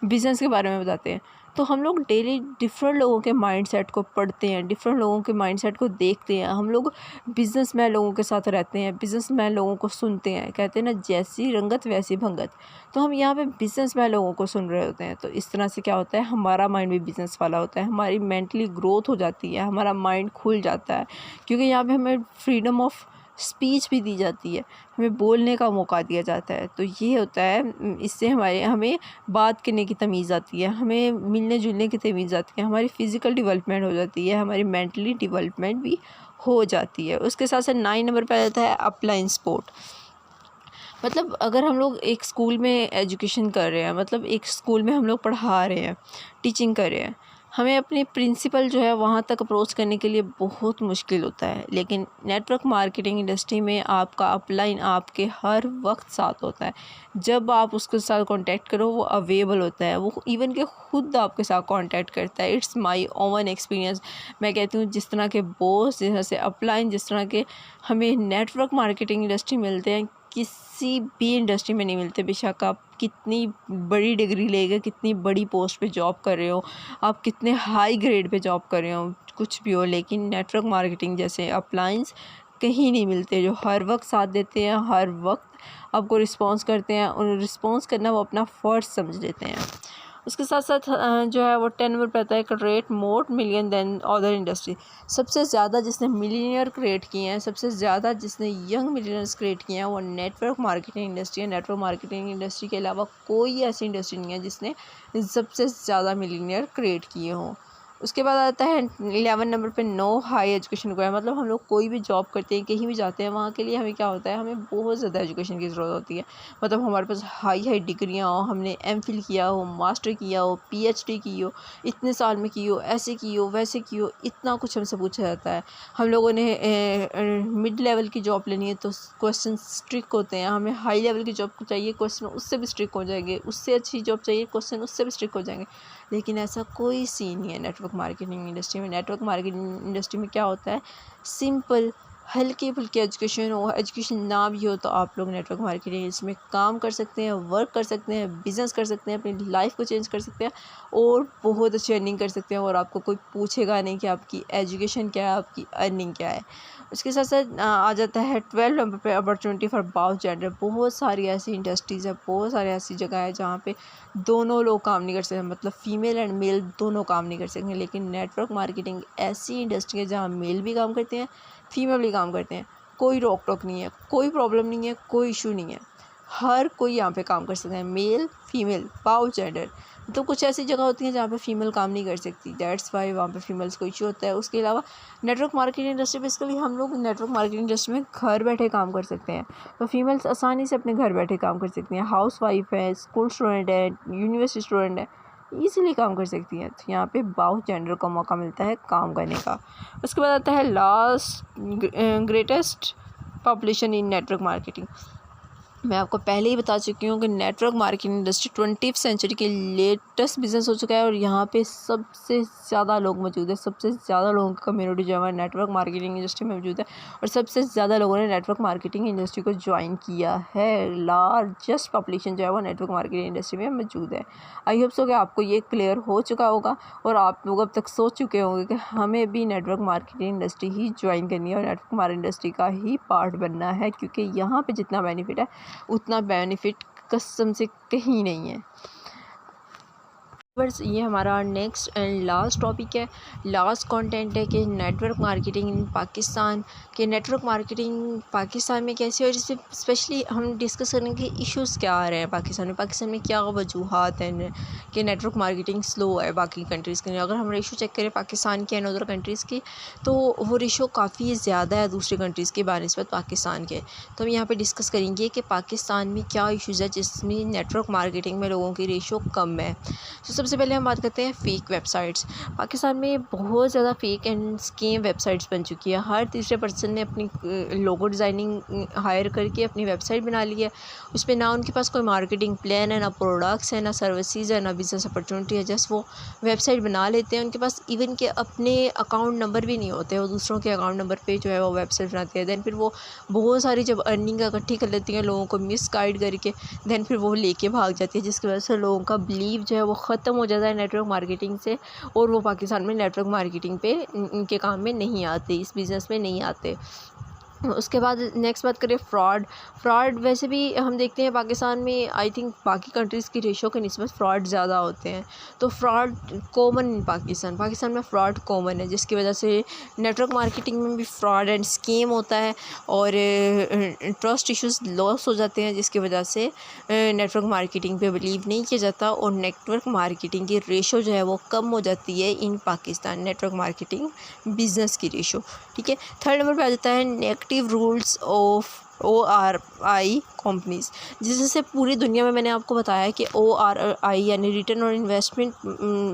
बिज़नेस के बारे में बताते हैं। तो हम लोग डेली डिफरेंट लोगों के माइंडसेट को पढ़ते हैं, डिफरेंट लोगों के माइंडसेट को देखते हैं। हम लोग बिज़नेसमैन लोगों के साथ रहते हैं, बिज़नेसमैन लोगों को सुनते हैं। कहते हैं ना, जैसी रंगत वैसी भंगत। तो हम यहाँ पे बिज़नेसमैन लोगों को सुन रहे होते हैं। तो इस तरह से क्या होता है, हमारा माइंड भी बिज़नेस वाला होता है, हमारी मेंटली ग्रोथ हो जाती है, हमारा माइंड खुल जाता है। क्योंकि यहाँ पे हमें फ्रीडम ऑफ स्पीच भी दी जाती है, हमें बोलने का मौका दिया जाता है। तो ये होता है, इससे हमें बात करने की तमीज़ आती है, हमें मिलने जुलने की तमीज़ आती है, हमारी फ़िज़िकल डेवलपमेंट हो जाती है, हमारी मेंटली डेवलपमेंट भी हो जाती है। उसके साथ साथ 9 नंबर पर आ जाता है अप्लाइन स्पोर्ट। मतलब अगर हम लोग एक स्कूल में एजुकेशन कर रहे हैं, मतलब एक स्कूल में हम लोग पढ़ा रहे हैं, टीचिंग कर रहे हैं, हमें अपने प्रिंसिपल जो है वहाँ तक अप्रोच करने के लिए बहुत मुश्किल होता है। लेकिन नेटवर्क मार्केटिंग इंडस्ट्री में आपका अपलाइन आपके हर वक्त साथ होता है। जब आप उसके साथ कांटेक्ट करो वो अवेलेबल होता है, वो इवन के खुद आपके साथ कांटेक्ट करता है। It's my oven experience. मैं कहती हूँ जिस तरह के बॉस, जिस तरह से अपलाइन, जिस तरह के हमें नेटवर्क मार्केटिंग इंडस्ट्री मिलते हैं, किसी भी इंडस्ट्री में नहीं मिलते। बेशक आप कितनी बड़ी डिग्री लेके कितनी बड़ी पोस्ट पे जॉब कर रहे हो, आप कितने हाई ग्रेड पे जॉब कर रहे हो, कुछ भी हो, लेकिन नेटवर्क मार्केटिंग जैसे अप्लायंस कहीं नहीं मिलते, जो हर वक्त साथ देते हैं, हर वक्त आपको रिस्पॉन्स करते हैं। उन रिस्पॉन्स करना वो अपना फ़र्ज़ समझ लेते हैं। उसके साथ साथ जो है वो 10 नंबर पे आता है create more million then other industry. सबसे ज़्यादा जिसने मिलीनियर क्रिएट किए हैं, सबसे ज़्यादा जिसने यंग मिलीनियर्स क्रिएट किए हैं, वो नेटवर्क मार्केटिंग इंडस्ट्री है। नेटवर्क मार्केटिंग इंडस्ट्री के अलावा कोई ऐसी इंडस्ट्री नहीं है जिसने सबसे ज़्यादा मिलीनियर क्रिएट किए हों। उसके बाद आता है 11 नंबर पे नो हाई एजुकेशन रिक्वायर्ड। मतलब हम लोग कोई भी जॉब करते हैं, कहीं भी जाते हैं, वहाँ के लिए हमें क्या होता है, हमें बहुत ज़्यादा एजुकेशन की ज़रूरत होती है। मतलब हमारे पास हाई डिग्रियाँ हो, हमने एमफिल किया हो, मास्टर किया हो, पीएचडी की हो, इतने साल में की हो, ऐसे की हो, वैसे की हो, इतना कुछ हमसे पूछा जाता है। हम लोगों ने मिड लेवल की जॉब लेनी है तो क्वेश्चन स्ट्रिक्ट होते हैं। हमें हाई लेवल की जॉब चाहिए, क्वेश्चन उससे भी स्ट्रिक्ट हो जाएंगे। उससे अच्छी जॉब चाहिए, क्वेश्चन उससे भी स्ट्रिक्ट हो जाएंगे। लेकिन ऐसा कोई सीन नहीं है नेटवर्क मार्केटिंग इंडस्ट्री में। नेटवर्क मार्केटिंग इंडस्ट्री में क्या होता है, सिंपल हल्की फुल्की एजुकेशन हो, एजुकेशन ना भी हो तो आप लोग नेटवर्क मार्केटिंग इसमें काम कर सकते हैं, वर्क कर सकते हैं, बिज़नेस कर सकते हैं, अपनी लाइफ को चेंज कर सकते हैं और बहुत अच्छी अर्निंग कर सकते हैं। और आपको कोई पूछेगा नहीं कि आपकी एजुकेशन क्या है, आपकी अर्निंग क्या है। उसके साथ साथ आ जाता है 12 नंबर पे अपॉर्चुनिटी फॉर बोथ जेंडर। बहुत सारी ऐसी इंडस्ट्रीज़ है, बहुत सारी ऐसी जगह है जहाँ पे दोनों लोग काम नहीं कर सकते, मतलब फ़ीमेल एंड मेल दोनों काम नहीं कर सकेंगे। लेकिन नेटवर्क मार्केटिंग ऐसी इंडस्ट्री है जहाँ मेल भी काम करते हैं, फीमेल भी काम करते हैं। कोई रोक टोक नहीं है, कोई प्रॉब्लम नहीं है, कोई इशू नहीं है। हर कोई यहाँ पे काम कर सकता है, मेल फीमेल बोथ जेंडर। तो कुछ ऐसी जगह होती हैं जहाँ पे फ़ीमेल काम नहीं कर सकती, दैट्स वाई वहाँ पे फीमेल्स को इशू होता है। उसके अलावा नेटवर्क मार्केटिंग इंडस्ट्री बेसिकली हम लोग नेटवर्क मार्केटिंग इंडस्ट्री में घर बैठे काम कर सकते हैं। तो फीमेल्स आसानी से अपने घर बैठे काम कर सकती हैं। हाउस वाइफ है, स्कूल स्टूडेंट है, यूनिवर्सिटी स्टूडेंट है, ईज़िली काम कर सकती हैं। तो यहाँ पे बोथ जेंडर को मौका मिलता है काम करने का। उसके बाद आता है last greatest population in network marketing. मैं आपको पहले ही बता चुकी हूँ कि नेटवर्क मार्केटिंग इंडस्ट्री 20वीं सेंचुरी के लेटेस्ट बिजनेस हो चुका है और यहाँ पे सबसे ज़्यादा लोग मौजूद है। सबसे ज़्यादा लोगों की कम्युनिटी जो है नेटवर्क मार्केटिंग इंडस्ट्री में मौजूद है और सबसे ज़्यादा लोगों ने नेटवर्क मार्केटिंग इंडस्ट्री को ज्वाइन किया है। लार्जेस्ट पॉपुलेशन जो है वो नेटवर्क मार्केटिंग इंडस्ट्री में मौजूद है। आई होप सो कि आपको ये क्लियर हो चुका होगा और आप लोग अब तक सोच चुके होंगे कि हमें भी नेटवर्क मार्केटिंग इंडस्ट्री ही ज्वाइन करनी है और नेटवर्क मार्केटिंग इंडस्ट्री का ही पार्ट बनना है, क्योंकि यहाँ पे जितना बेनिफिट है उतना बेनिफिट कसम से कहीं नहीं है। बस ये हमारा नेक्स्ट एंड लास्ट टॉपिक है, लास्ट कंटेंट है कि नेटवर्क मार्केटिंग इन पाकिस्तान, कि नेटवर्क मार्केटिंग पाकिस्तान में कैसे और इसमें स्पेशली हम डिस्कस करेंगे कि इश्यूज़ क्या आ रहे हैं पाकिस्तान में क्या वजूहात हैं कि नेटवर्क मार्केटिंग स्लो है बाकी कंट्रीज़ के लिए। अगर हम रेशो चेक करें पाकिस्तान के एंड अदर कंट्रीज़ की तो वो रेशो काफ़ी ज़्यादा है दूसरी कंट्रीज़ के बानिस्बत पाकिस्तान के। तो हम यहाँ पर डिस्कस करेंगे कि पाकिस्तान में क्या इशूज़ है जिसमें नेटवर्क मार्केटिंग में लोगों की रेशो कम है। तो सबसे पहले हम बात करते हैं फ़ेक वेबसाइट्स। पाकिस्तान में बहुत ज़्यादा फ़ेक एंड स्कैम वेबसाइट्स बन चुकी है। हर तीसरे पर्सन ने अपनी लोगो डिज़ाइनिंग हायर करके अपनी वेबसाइट बना ली है। उसमें ना उनके पास कोई मार्केटिंग प्लान है, ना प्रोडक्ट्स है, ना सर्विसेज है, ना बिज़नेस अपॉर्चुनिटी है। जस्ट वो वेबसाइट बना लेते हैं। उनके पास इवन के अपने अकाउंट नंबर भी नहीं होते, वो दूसरों के अकाउंट नंबर पे जो है वो वेबसाइट बनाते हैं। दैन फिर वो बहुत सारी जब अर्निंग इकट्ठी कर लेती हैं लोगों को मिसगाइड करके, दैन फिर वो लेके भाग जाती है, जिसकी वजह से लोगों का बिलीव जो है वो ख़त्म हो जाता है नेटवर्क मार्केटिंग से और वो पाकिस्तान में नेटवर्क मार्केटिंग पे इनके काम में नहीं आते, इस बिज़नेस में नहीं आते। उसके बाद नेक्स्ट बात करें फ्रॉड वैसे भी हम देखते हैं पाकिस्तान में आई थिंक बाकी कंट्रीज़ की रेशो के निस्बत फ़्रॉड ज़्यादा होते हैं। तो फ्रॉड कॉमन इन पाकिस्तान में फ़्रॉड कॉमन है, जिसकी वजह से नेटवर्क मार्केटिंग में भी फ्रॉड एंड स्कीम होता है और ट्रस्ट इश्यूज़ लॉस हो जाते हैं, जिसकी वजह से नेटवर्क मार्केटिंग पे बिलीव नहीं किया जाता और नेटवर्क मार्केटिंग की रेशो जो है वो कम हो जाती है इन पाकिस्तान, नेटवर्क मार्केटिंग बिज़नेस की रेशो। ठीक है, थर्ड नंबर पे आ जाता है negative rules of ORI companies, जिससे पूरी दुनिया में मैंने आपको बताया कि ORI यानी रिटर्न और इन्वेस्टमेंट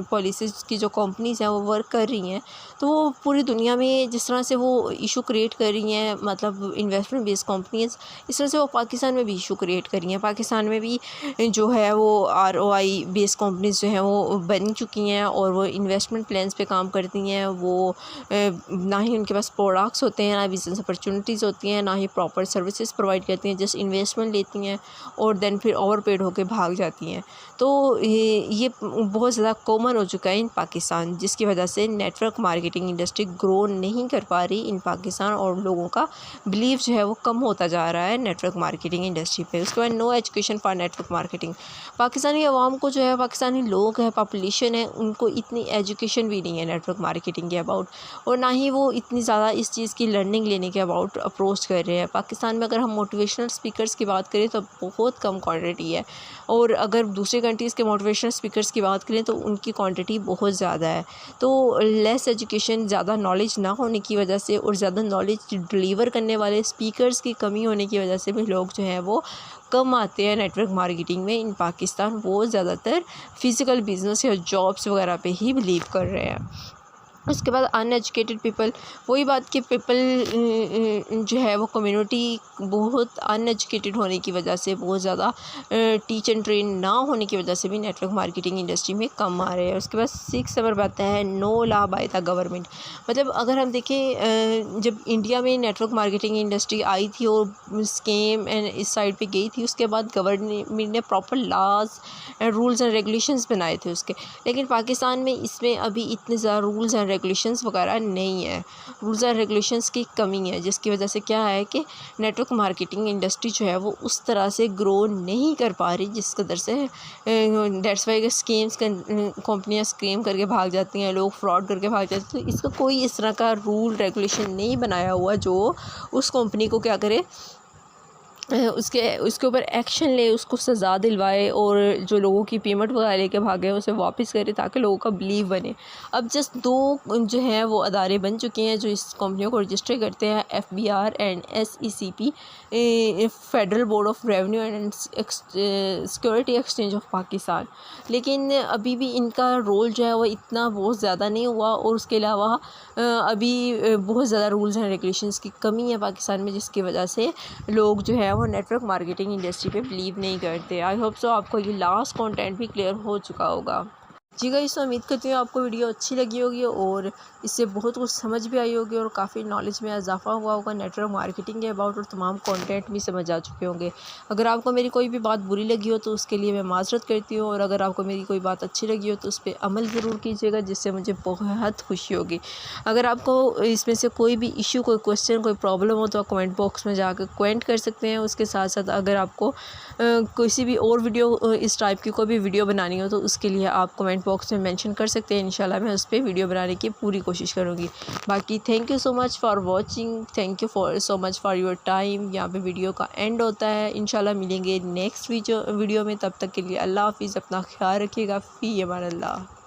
पॉलिसीज़ की जो कंपनीज़ हैं वो वर्क कर रही हैं। तो वो पूरी दुनिया में जिस तरह से वो इशू क्रिएट कर रही हैं, मतलब इन्वेस्टमेंट बेस्ड कंपनीज़, इस तरह से वो पाकिस्तान में भी इशू क्रिएट कर रही हैं। पाकिस्तान में भी जो है वो ROI बेस्ड कंपनीज़ जो हैं वो बन चुकी हैं और वो इन्वेस्टमेंट प्लान्स पे काम करती हैं। वो ना ही उनके पास प्रोडक्ट्स होते हैं, ना बिज़नेस अपॉर्चुनिटीज़ होती हैं, ना ही प्रॉपर सर्विसेज प्रोवाइड करती हैं, जस्ट इन्वेस्टमेंट लेती हैं और देन फिर ओवरपेड होकर भाग जाती हैं। तो ये बहुत ज़्यादा कॉमन हो चुका है इन पाकिस्तान, जिसकी वजह से नेटवर्क मार्केटिंग इंडस्ट्री ग्रो नहीं कर पा रही इन पाकिस्तान और लोगों का बिलीव जो है वो कम होता जा रहा है नेटवर्क मार्केटिंग इंडस्ट्री पे। उसके बाद no education for network marketing. Pakistani अवाम को जो है, पाकिस्तानी लोग हैं, पॉपुलेशन है, उनको इतनी एजुकेशन भी नहीं है नेटवर्क मार्केटिंग के अबाउट और ना ही वो इतनी ज़्यादा इस चीज़ की लर्निंग लेने के अबाउट अप्रोच कर रहे हैं। पाकिस्तान में में अगर हम मोटिवेशनल स्पीकर्स की बात करें तो बहुत कम क्वांटिटी है, और अगर दूसरी कंट्रीज़ के मोटिवेशनल स्पीकर्स की बात करें तो उनकी क्वांटिटी बहुत ज़्यादा है। तो लेस एजुकेशन, ज़्यादा नॉलेज ना होने की वजह से और ज़्यादा नॉलेज डिलीवर करने वाले स्पीकर्स की कमी होने की वजह से भी लोग जो हैं वो कम आते हैं नेटवर्क मार्केटिंग में इन पाकिस्तान। वो ज़्यादातर फ़िज़िकल बिज़नेस या जॉब्स वगैरह पे ही बिलीव कर रहे हैं। उसके बाद अनएजुकेटेड पीपल, वही बात कि पीपल जो है वो कम्युनिटी बहुत अनएजुकेटेड होने की वजह से, बहुत ज़्यादा टीच एंड ट्रेन ना होने की वजह से भी नेटवर्क मार्केटिंग इंडस्ट्री में कम आ रहे हैं। उसके बाद 6 नंबर पर आता है no law by the government. मतलब अगर हम देखें जब इंडिया में नेटवर्क मार्केटिंग इंडस्ट्री आई थी और स्कीम एंड इस साइड पे गई थी, उसके बाद गवर्नमेंट ने proper laws and rules and regulations बनाए थे उसके। लेकिन पाकिस्तान में इसमें अभी इतने ज़्यादा रूल्स एंड रेगुलेशंस वगैरह नहीं है, रूल्स एंड रेगुलेशंस की कमी है, जिसकी वजह से क्या है कि नेटवर्क मार्केटिंग इंडस्ट्री जो है वो उस तरह से ग्रो नहीं कर पा रही जिस कदर से। दैट्स वाई स्कीम्स कंपनियां स्कीम करके भाग जाती हैं, लोग फ्रॉड करके भाग जाते हैं। तो इसका कोई इस तरह का रूल रेगुलेशन नहीं बनाया हुआ जो उस कंपनी को क्या करे, उसके ऊपर एक्शन ले, उसको सज़ा दिलवाए और जो लोगों की पेमेंट वगैरह लेके भागे उसे वापस करे ताकि लोगों का बिलीव बने। अब जस्ट 2 जो हैं वो अदारे बन चुके हैं जो इस कंपनियों को रजिस्टर करते हैं, FBR and SECP, federal board of revenue and security exchange of Pakistan. लेकिन अभी भी इनका रोल जो है वो इतना बहुत ज़्यादा नहीं हुआ, और उसके अलावा अभी बहुत ज़्यादा रूल्स एंड रेगुलेशंस की कमी है पाकिस्तान में, जिसकी वजह से लोग जो है वो नेटवर्क मार्केटिंग इंडस्ट्री पे बिलीव नहीं करते। आई होप सो आपको ये लास्ट कंटेंट भी क्लियर हो चुका होगा। जी गाइस, उम्मीद करती हूँ आपको वीडियो अच्छी लगी होगी और इससे बहुत कुछ समझ भी आई होगी और काफ़ी नॉलेज में इजाफा हुआ होगा नेटवर्क मार्केटिंग के अबाउट, और तमाम कंटेंट भी समझ आ चुके होंगे। अगर आपको मेरी कोई भी बात बुरी लगी हो तो उसके लिए मैं माजरत करती हूँ, और अगर आपको मेरी कोई बात अच्छी लगी हो तो उस पर अमल ज़रूर कीजिएगा, जिससे मुझे बहुत खुशी होगी। अगर आपको इसमें से कोई भी इशू, कोई क्वेश्चन, कोई प्रॉब्लम हो तो आप कमेंट बॉक्स में जाकर कमेंट कर सकते हैं। उसके साथ साथ अगर आपको किसी भी और वीडियो इस टाइप की कोई भी वीडियो बनानी हो तो उसके लिए आप कमेंट बॉक्स में मेंशन कर सकते हैं। इंशाल्लाह मैं उस पर वीडियो बनाने की पूरी कोशिश करूँगी। बाकी thank you so much for watching, thank you so much for your time. यहाँ पे वीडियो का एंड होता है। इंशाल्लाह मिलेंगे नेक्स्ट वीडियो में, तब तक के लिए अल्लाह हाफिज़, अपना ख्याल रखिएगा। फ़ी अमान अल्लाह।